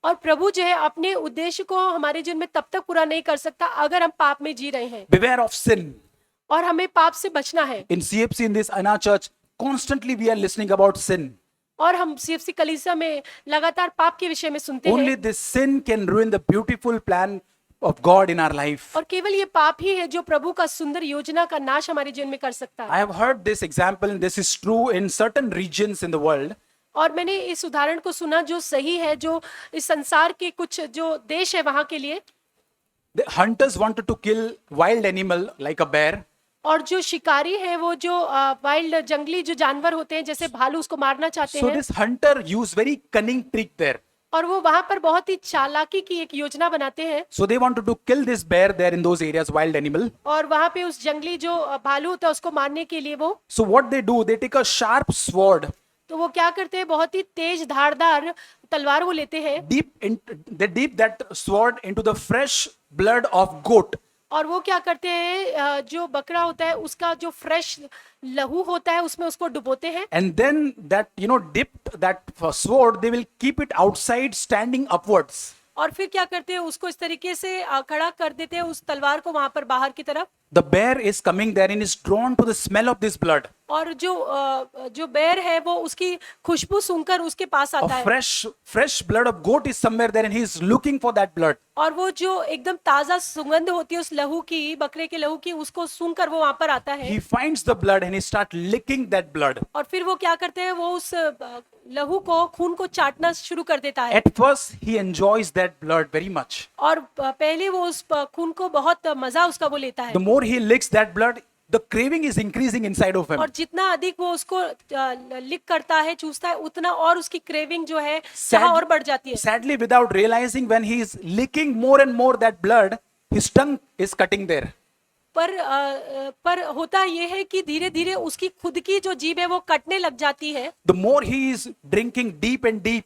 Speaker 2: और प्रभु जो है अपने उद्देश्य को हमारे जीवन में तब तक पूरा नहीं कर सकता अगर हम पाप में जी रहे हैं।
Speaker 1: Beware of sin.
Speaker 2: और हमें पाप से बचना है।
Speaker 1: In CFC, in this Anna church, constantly we are listening about sin.
Speaker 2: और हम सीएफसी कलीसिया में लगातार पाप के विषय में सुनते
Speaker 1: Only
Speaker 2: हैं।
Speaker 1: this sin can ruin the beautiful plan of God in our life.
Speaker 2: और केवल ये पाप ही है जो प्रभु का सुंदर योजना का नाश हमारे जीवन में कर सकता है।
Speaker 1: I have heard this example, and this is true in certain regions in the world.
Speaker 2: और मैंने इस उदाहरण को सुना जो सही है, जो इस संसार के कुछ जो देश है वहां के लिए।
Speaker 1: The hunters wanted to kill wild animal like a bear.
Speaker 2: और जो शिकारी है वो जो वाइल्ड जंगली जो जानवर होते हैं जैसे भालू, उसको मारना चाहते
Speaker 1: So
Speaker 2: हैं।
Speaker 1: this hunter used very cunning trick there.
Speaker 2: और वो वहां पर बहुत ही चालाकी की एक योजना बनाते हैं।
Speaker 1: So they wanted to kill this bear there in those areas, wild animal.
Speaker 2: और वहां पे उस जंगली जो भालू होता है उसको मारने के लिए वो
Speaker 1: So what they do, they take a sharp sword,
Speaker 2: तो वो क्या करते हैं, बहुत ही तेज धारदार तलवार वो लेते हैं।
Speaker 1: they dip that sword into the fresh blood of goat.
Speaker 2: और वो क्या करते हैं, जो बकरा होता है उसका जो फ्रेश लहू होता है उसमें उसको डुबोते हैं।
Speaker 1: And then that, dipped that sword, they will keep it outside standing upwards.
Speaker 2: और फिर क्या करते हैं, उसको इस तरीके से खड़ा कर देते हैं उस तलवार को वहां पर बाहर की तरफ।
Speaker 1: The bear is coming there and is drawn to the smell of this blood.
Speaker 2: और जो बेर है वो उसकी खुशबू सूंघकर उसके पास
Speaker 1: A
Speaker 2: आता है।
Speaker 1: fresh blood of goat is somewhere there and he is looking for that blood.
Speaker 2: और वो जो एकदम ताजा सुगंध होती है उस लहू की, बकरे के लहू की, उसको सूंघकर वो वहां पर आता है।
Speaker 1: He finds the blood and he start licking that blood.
Speaker 2: और फिर वो क्या करते हैं, वो उस लहू को, खून को चाटना शुरू कर देता है।
Speaker 1: At first he enjoys that blood very much.
Speaker 2: और पहले वो उस खून को बहुत मजा उसका वो लेता है।
Speaker 1: The more he licks that blood, the craving is increasing inside of him.
Speaker 2: और जितना अधिक वो उसको लिक करता है, चूसता है, उतना और उसकी क्रेविंग जो है चाह और बढ़ जाती है।
Speaker 1: Sadly, without realizing, when he is licking more and more that blood, his tongue is cutting there.
Speaker 2: पर होता ये है कि धीरे धीरे उसकी खुद की जो जीभ है वो कटने लग जाती है।
Speaker 1: The more he is drinking deep and deep,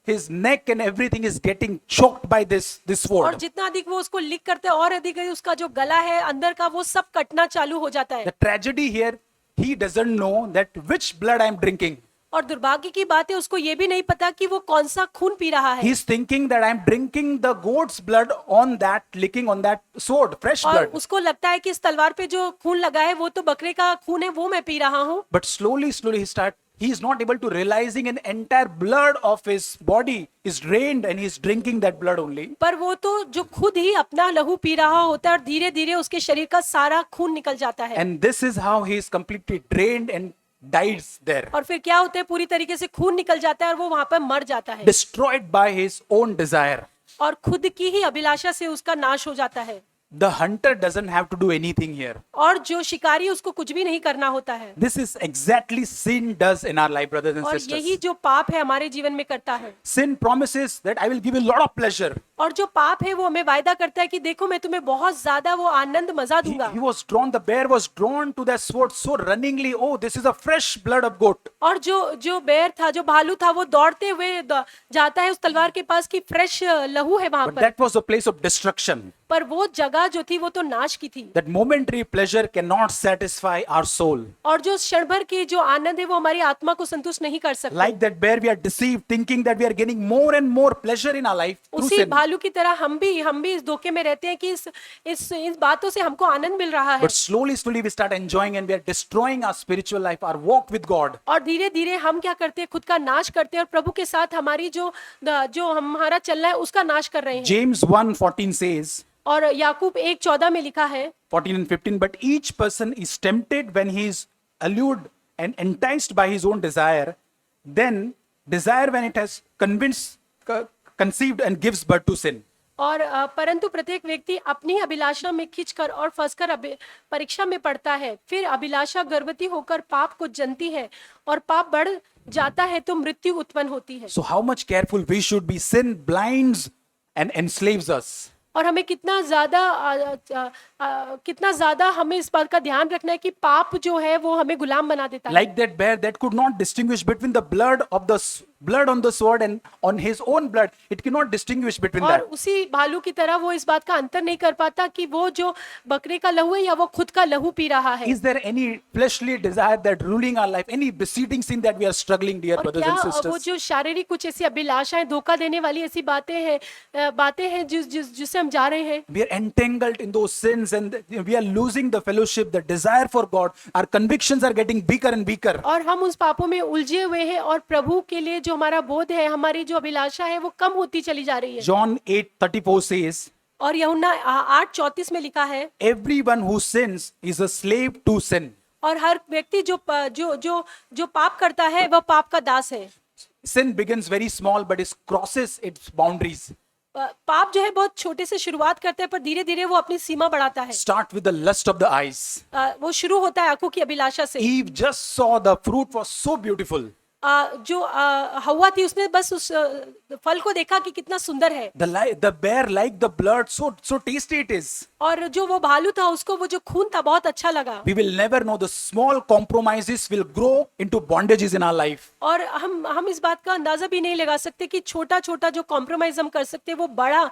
Speaker 1: his neck and everything is getting choked by this
Speaker 2: और
Speaker 1: sword.
Speaker 2: जितना अधिक वो उसको लिक करते हैं और अधिक उसका जो गला है अंदर का वो सब कटना चालू हो जाता है।
Speaker 1: The tragedy here, he doesn't know that which blood I am drinking.
Speaker 2: और दुर्भाग्य की बात है उसको ये भी नहीं पता कि वो कौन सा खून पी रहा है।
Speaker 1: He's thinking that I am drinking the goat's blood on that, licking on that sword, fresh
Speaker 2: और
Speaker 1: blood.
Speaker 2: उसको लगता है कि इस तलवार पे जो खून लगा है वो तो बकरे का खून है, वो मैं पी रहा हूँ।
Speaker 1: But slowly he is not able to realizing an entire blood of his body is drained and he is drinking that blood only.
Speaker 2: पर वो तो जो खुद ही अपना लहू पी रहा होता है और धीरे धीरे उसके शरीर का सारा खून निकल जाता है।
Speaker 1: And this is how he is completely drained and dies there.
Speaker 2: और फिर क्या होता है, पूरी तरीके से खून निकल जाता है और वो वहां पर मर जाता है।
Speaker 1: Destroyed by his own desire.
Speaker 2: और खुद की ही अभिलाषा से उसका नाश हो जाता है।
Speaker 1: The hunter doesn't have to do anything here.
Speaker 2: और जो शिकारी है, उसको कुछ भी नहीं करना होता है।
Speaker 1: This is exactly sin does in our life, brothers and
Speaker 2: और
Speaker 1: sisters.
Speaker 2: यही जो पाप है हमारे जीवन में करता है।
Speaker 1: Sin promises that I will give you a lot of pleasure.
Speaker 2: और जो पाप है वो हमें वायदा करता है कि देखो मैं तुम्हें बहुत ज्यादा वो आनंद मजा दूंगा।
Speaker 1: The bear was drawn to that sword so runningly. Oh, this is a fresh blood of goat.
Speaker 2: और जो बेर था, जो भालू था, वो दौड़ते हुए जाता है उस तलवार के पास की फ्रेश लहू है वहां
Speaker 1: But
Speaker 2: पर।
Speaker 1: that was a place of destruction.
Speaker 2: पर वो जगह जो थी वो तो नाश की थी।
Speaker 1: That momentary pleasure cannot satisfy our soul.
Speaker 2: और जो क्षण भर की जो आनंद है वो हमारी आत्मा को संतुष्ट नहीं कर सकता।
Speaker 1: Like that bear, we are deceived, thinking that we are getting more and more pleasure in our life through
Speaker 2: उसी
Speaker 1: sin.
Speaker 2: भालू की तरह हम भी इस धोखे में रहते हैं कि इस बातों से हमको आनंद मिल रहा है।
Speaker 1: But slowly we start enjoying and we are destroying our spiritual life, our walk with God.
Speaker 2: और धीरे धीरे हम क्या करते हैं, खुद का नाश करते हैं और प्रभु के साथ हमारी जो हमारा चलना है उसका नाश कर रहे हैं।
Speaker 1: James 1:14 says,
Speaker 2: और याकूब 1:14 में लिखा है
Speaker 1: 14 and 15, but each person is tempted when he is allured and enticed by his own desire, then desire when it has conceived and gives birth to sin.
Speaker 2: और परंतु प्रत्येक व्यक्ति अपनी अभिलाषा में खींचकर और फंसकर परीक्षा में पड़ता है, फिर अभिलाषा गर्भवती होकर पाप को जनती है और पाप बढ़ जाता है तो मृत्यु उत्पन्न होती है।
Speaker 1: So how much careful we should be. Sin blinds and enslaves us.
Speaker 2: और हमें कितना ज्यादा हमें इस बात का ध्यान रखना है कि पाप जो है वो हमें गुलाम बना देता है।
Speaker 1: Like that bear that could not distinguish between the blood on the sword and on his own blood, it cannot distinguish between
Speaker 2: और
Speaker 1: that.
Speaker 2: उसी भालू की तरह वो इस बात का अंतर नहीं कर पाता कि वो जो बकरे का लहू है या वो खुद का लहू पी रहा है।
Speaker 1: Is there any fleshly desire that ruling our life, any beseeching sin that we are struggling, dear
Speaker 2: और
Speaker 1: brothers
Speaker 2: क्या
Speaker 1: and
Speaker 2: वो
Speaker 1: sisters?
Speaker 2: जो शारीरिक कुछ ऐसी अभिलाषाएं, धोखा देने वाली ऐसी बातें हैं जिससे हम जा रहे हैं।
Speaker 1: We are entangled in those sins and we are losing the fellowship, the desire for God. Our convictions are getting bigger and bigger.
Speaker 2: और हम उस पापों में उलझे हुए हैं और प्रभु के लिए जो हमारा बोध है, हमारी जो अभिलाषा है वो कम होती चली जा रही है।
Speaker 1: John 8:34 says,
Speaker 2: और यूहन्ना 8:34 में लिखा है,
Speaker 1: everyone who sins is a slave to sin.
Speaker 2: और हर व्यक्ति जो पाप करता है वह पाप का दास है।
Speaker 1: Sin begins very small but it crosses its boundaries.
Speaker 2: पाप जो है बहुत छोटे से शुरुआत करता है पर धीरे धीरे वो अपनी सीमा बढ़ाता है।
Speaker 1: Start with the lust of the eyes.
Speaker 2: वो शुरू होता है आंखों की अभिलाषा से।
Speaker 1: Eve just saw the fruit was so beautiful.
Speaker 2: जो हवा थी उसने बस उस फल को देखा कि कितना सुंदर है।
Speaker 1: The bear liked the blood, so tasty it is.
Speaker 2: और जो वो भालू था उसको वो जो खून था बहुत अच्छा लगा।
Speaker 1: We will never know the small compromises will grow into bondages in our life.
Speaker 2: और हम इस बात का अंदाजा भी नहीं लगा सकते कि छोटा छोटा जो कॉम्प्रोमाइज हम कर सकते हैं वो बड़ा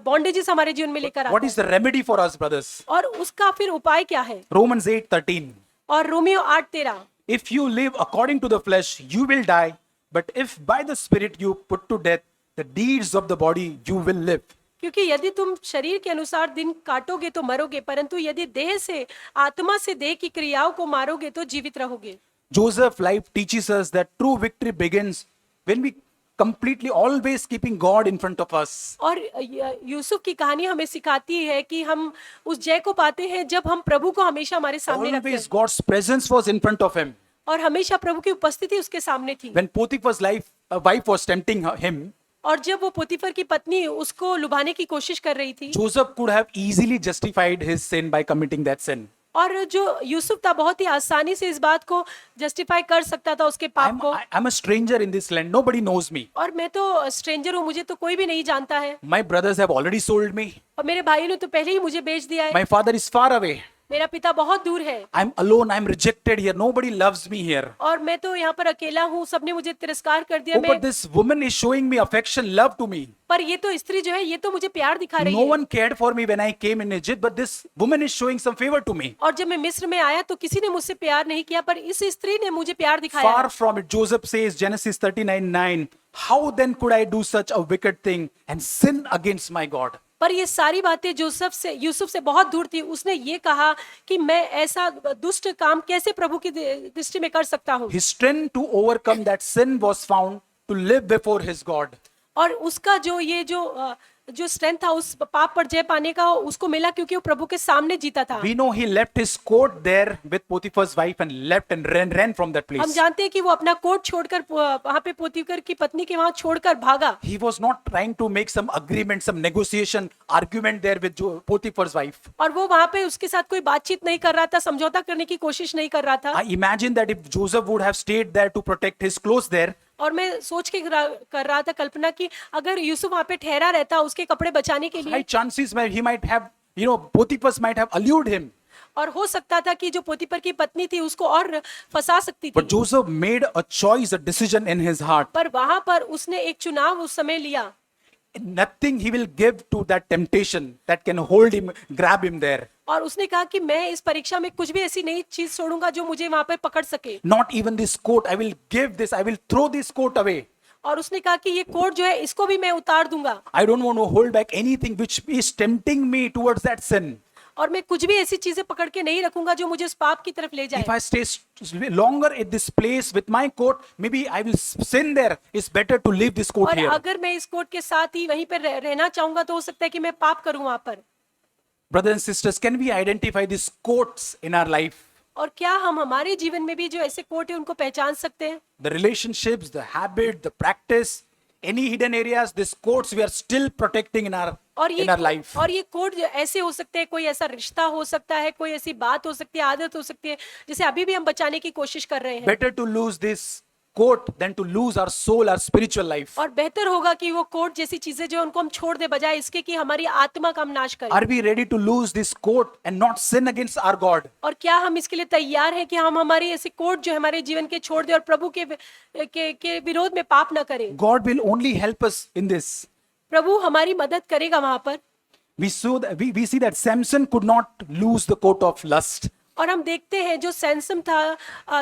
Speaker 2: बॉन्डेजेस हमारे जीवन में लेकर आता
Speaker 1: What is the remedy for us, brothers?
Speaker 2: है। और उसका फिर उपाय क्या है?
Speaker 1: Romans 8:13.
Speaker 2: और Romeo 8:13,
Speaker 1: If you live according to the flesh, you will die. But if by the Spirit you put to death the deeds of the body, you will live.
Speaker 2: क्योंकि यदि तुम शरीर के अनुसार दिन काटोगे तो मरोगे, परंतु यदि देह से आत्मा से देह की क्रियाओं को मारोगे तो जीवित रहोगे।
Speaker 1: Joseph's life teaches us that true victory begins when we completely always keeping God in front of us.
Speaker 2: और यूसुफ की कहानी हमें सिखाती है कि हम उस जय को पाते हैं जब हम प्रभु को हमेशा हमारे सामने रखते
Speaker 1: Always
Speaker 2: हैं।
Speaker 1: God's presence was in front of him.
Speaker 2: और हमेशा प्रभु की उपस्थिति उसके सामने थी।
Speaker 1: When Potiphar's wife was tempting him,
Speaker 2: और जब वो पोतीफर की पत्नी उसको लुभाने की कोशिश कर रही थी,
Speaker 1: Joseph could have easily justified his sin by committing that sin.
Speaker 2: और जो यूसुफ था बहुत ही आसानी से इस बात को जस्टिफाई कर सकता था उसके पाप को।
Speaker 1: I'm a stranger in this land. Nobody knows me.
Speaker 2: और मैं तो स्ट्रेंजर हूँ, मुझे तो कोई भी नहीं जानता है।
Speaker 1: My brothers have already sold me.
Speaker 2: और मेरे भाई ने तो पहले ही मुझे बेच दिया है।
Speaker 1: My father is far away.
Speaker 2: मेरा पिता बहुत दूर है।
Speaker 1: I'm alone. I'm rejected here. Nobody loves me here.
Speaker 2: और मैं तो यहाँ पर अकेला हूँ, सबने मुझे तिरस्कार कर दिया।
Speaker 1: Oh, but this woman is showing me affection, love to me.
Speaker 2: पर ये तो स्त्री जो है ये तो मुझे प्यार दिखा रही
Speaker 1: No
Speaker 2: है।
Speaker 1: one cared for me when I came in Egypt, but this woman is showing some favor to me.
Speaker 2: और जब मैं मिस्र में आया तो किसी ने मुझसे प्यार नहीं किया, पर इस स्त्री ने मुझे प्यार दिखाया।
Speaker 1: Far from it, Joseph says, Genesis 39:9, how then could I do such a wicked thing and sin against my God?
Speaker 2: पर ये सारी बातें यूसुफ से बहुत दूर थी। उसने ये कहा कि मैं ऐसा दुष्ट काम कैसे प्रभु की दृष्टि में कर सकता हूँ।
Speaker 1: His strength to overcome that sin was found to live before his God.
Speaker 2: और उसका जो जो स्ट्रेंथ था उस पाप पर जय पाने का उसको मिला क्योंकि वो प्रभु के सामने जीता था।
Speaker 1: We know he left his coat there with Potiphar's wife and left and ran from that
Speaker 2: हम
Speaker 1: place.
Speaker 2: जानते हैं कि वो अपना कोट छोड़कर वहां पे पोतीफर की पत्नी के वहां छोड़कर भागा।
Speaker 1: He was not trying to make some agreement, some negotiation, argument there with Potiphar's wife.
Speaker 2: और वो वहां पे उसके साथ कोई बातचीत नहीं कर रहा था, समझौता करने की कोशिश नहीं कर रहा था।
Speaker 1: I imagine that if Joseph would have stayed there to protect his clothes there,
Speaker 2: और मैं सोच के कर रहा था कल्पना कि अगर यूसुफ वहां पे ठहरा रहता उसके कपड़े बचाने के लिए,
Speaker 1: high chances he might have, Potiphar's might have allured him.
Speaker 2: और हो सकता था कि जो पोतीफर की पत्नी थी उसको और फंसा सकती
Speaker 1: But
Speaker 2: थी।
Speaker 1: Joseph made a choice, a decision in his heart.
Speaker 2: पर वहां पर उसने एक चुनाव उस समय लिया।
Speaker 1: Nothing he will give to that temptation that can hold him, grab him there.
Speaker 2: और उसने कहा कि मैं इस परीक्षा में कुछ भी ऐसी नई चीज छोड़ूंगा जो मुझे वहां पर पकड़ सके।
Speaker 1: Not even this coat. I will give this. I will throw this coat away.
Speaker 2: और उसने कहा कि ये कोट जो है इसको भी मैं उतार दूंगा।
Speaker 1: I don't want to hold back anything which is tempting me towards that sin.
Speaker 2: और मैं कुछ भी ऐसी चीजें पकड़ के नहीं रखूंगा जो मुझे उस पाप की तरफ ले जाए।
Speaker 1: If I stay longer at this place with my coat, maybe I will sin there. It's better to leave this coat
Speaker 2: और
Speaker 1: here.
Speaker 2: अगर मैं इस कोट के साथ ही वहीं पर रहना चाहूंगा तो हो सकता है कि मैं पाप करूं वहां पर।
Speaker 1: Brothers and sisters, can we identify these coats in our life?
Speaker 2: और क्या हम हमारे जीवन में भी जो ऐसे कोट है उनको पहचान सकते हैं?
Speaker 1: The relationships, the habit, the practice, any hidden areas, these coats we are still protecting in our life.
Speaker 2: और ये कोड ऐसे हो सकते हैं, कोई ऐसा रिश्ता हो सकता है, कोई ऐसी बात हो सकती है, आदत हो सकती है जिसे अभी भी हम बचाने की कोशिश कर रहे हैं।
Speaker 1: Better to lose this coat than to lose our soul, our spiritual life.
Speaker 2: और बेहतर होगा कि वो कोट जैसी चीजें जो उनको हम छोड़ दे बजाय इसके कि हमारी आत्मा का हम नाश करें।
Speaker 1: Are we ready to lose this coat and not sin against our God?
Speaker 2: और क्या हम इसके लिए तैयार हैं कि हम हमारी ऐसी कोट जो हमारे जीवन के छोड़ दे और प्रभु के विरोध में पाप न करें?
Speaker 1: God will only help us in this.
Speaker 2: प्रभु हमारी मदद करेगा वहां पर।
Speaker 1: We see that Samson could not lose the coat of lust.
Speaker 2: और हम देखते हैं जो सैमसन था,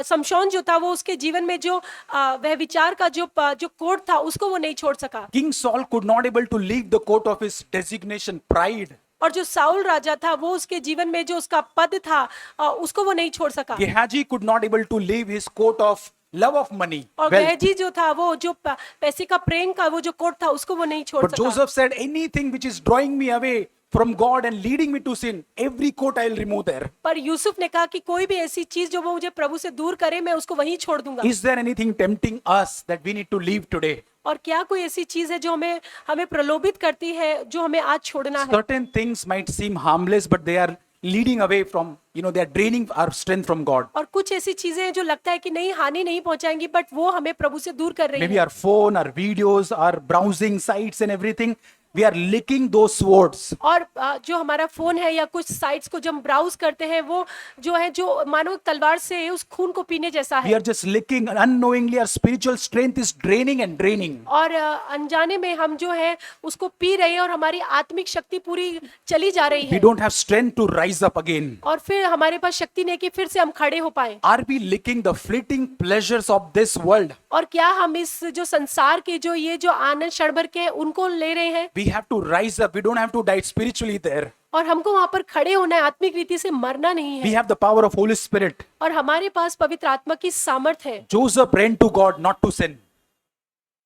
Speaker 2: समशौन जो था, वो उसके जीवन में जो वह विचार का जो कोट था उसको वो नहीं छोड़ सका।
Speaker 1: King Saul could not able to leave the coat of his designation, pride.
Speaker 2: और जो साउल राजा था वो उसके जीवन में जो उसका पद था उसको वो नहीं छोड़ सका।
Speaker 1: Gehazi could not able to leave his coat of love of money,
Speaker 2: और
Speaker 1: wealth.
Speaker 2: गेहजी जो था वो जो पैसे का प्रेम का वो जो कोट था उसको वो नहीं छोड़
Speaker 1: But
Speaker 2: सका।
Speaker 1: Joseph said, anything which is drawing me away from God and leading me to sin, every coat I will remove there.
Speaker 2: पर यूसुफ ने कहा कि कोई भी ऐसी चीज जो वो मुझे प्रभु से दूर करे मैं उसको वहीं छोड़ दूंगा।
Speaker 1: Is there anything tempting us that we need to leave today?
Speaker 2: और क्या कोई ऐसी चीज है जो हमें प्रलोभित करती है जो हमें आज छोड़ना है?
Speaker 1: Certain things might seem harmless, but they are leading away from, they are draining our strength from God.
Speaker 2: और कुछ ऐसी चीजें हैं जो लगता है कि नहीं हानि नहीं पहुंचाएंगी बट वो हमें प्रभु से दूर कर रही
Speaker 1: Maybe
Speaker 2: है।
Speaker 1: our phone, our videos, our browsing sites and everything, we are licking those swords.
Speaker 2: और जो हमारा फोन है या कुछ साइट्स को जब हम ब्राउज करते हैं वो जो मानो तलवार से उस खून को पीने जैसा
Speaker 1: We
Speaker 2: है।
Speaker 1: are just licking unknowingly. Our spiritual strength is draining and draining.
Speaker 2: और अनजाने में हम जो है उसको पी रहे हैं और हमारी आत्मिक शक्ति पूरी चली जा रही
Speaker 1: We
Speaker 2: है।
Speaker 1: don't have strength to rise up again.
Speaker 2: और फिर हमारे पास शक्ति नहीं कि फिर से हम खड़े हो पाए।
Speaker 1: Are we licking the fleeting pleasures of this world?
Speaker 2: और क्या हम इस जो संसार के ये जो आनंद क्षण भर के हैं, उनको ले रहे हैं?
Speaker 1: We have to rise up. We don't have to die spiritually there.
Speaker 2: और हमको वहां पर खड़े होना है, आत्मिक रीति से मरना नहीं
Speaker 1: We
Speaker 2: है।
Speaker 1: have the power of Holy Spirit.
Speaker 2: और हमारे पास पवित्र आत्मा की सामर्थ है।
Speaker 1: Joseph ran to God not to sin.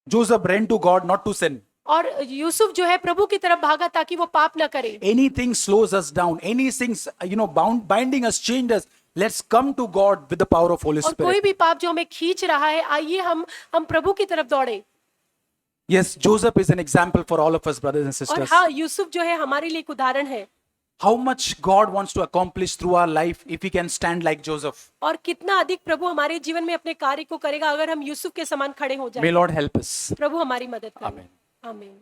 Speaker 1: Joseph ran to God not to sin.
Speaker 2: और यूसुफ जो है प्रभु की तरफ भागा ताकि वो पाप न करे।
Speaker 1: Anything slows us down. Anything, binding us, chained us. Let's come to God with the power of Holy
Speaker 2: और कोई
Speaker 1: Spirit.
Speaker 2: भी पाप जो हमें खींच रहा है, आइए हम प्रभु की तरफ दौड़े।
Speaker 1: Yes, Joseph is an example for all of us, brothers and
Speaker 2: और
Speaker 1: sisters.
Speaker 2: हाँ, यूसुफ जो है हमारे लिए एक उदाहरण है।
Speaker 1: How much God wants to accomplish through our life if we can stand like Joseph.
Speaker 2: और कितना अधिक प्रभु हमारे जीवन में अपने कार्य को करेगा अगर हम यूसुफ के समान खड़े हो
Speaker 1: May
Speaker 2: जाएं।
Speaker 1: Lord help us.
Speaker 2: प्रभु हमारी मदद करें।
Speaker 1: Amen.
Speaker 2: आमीन।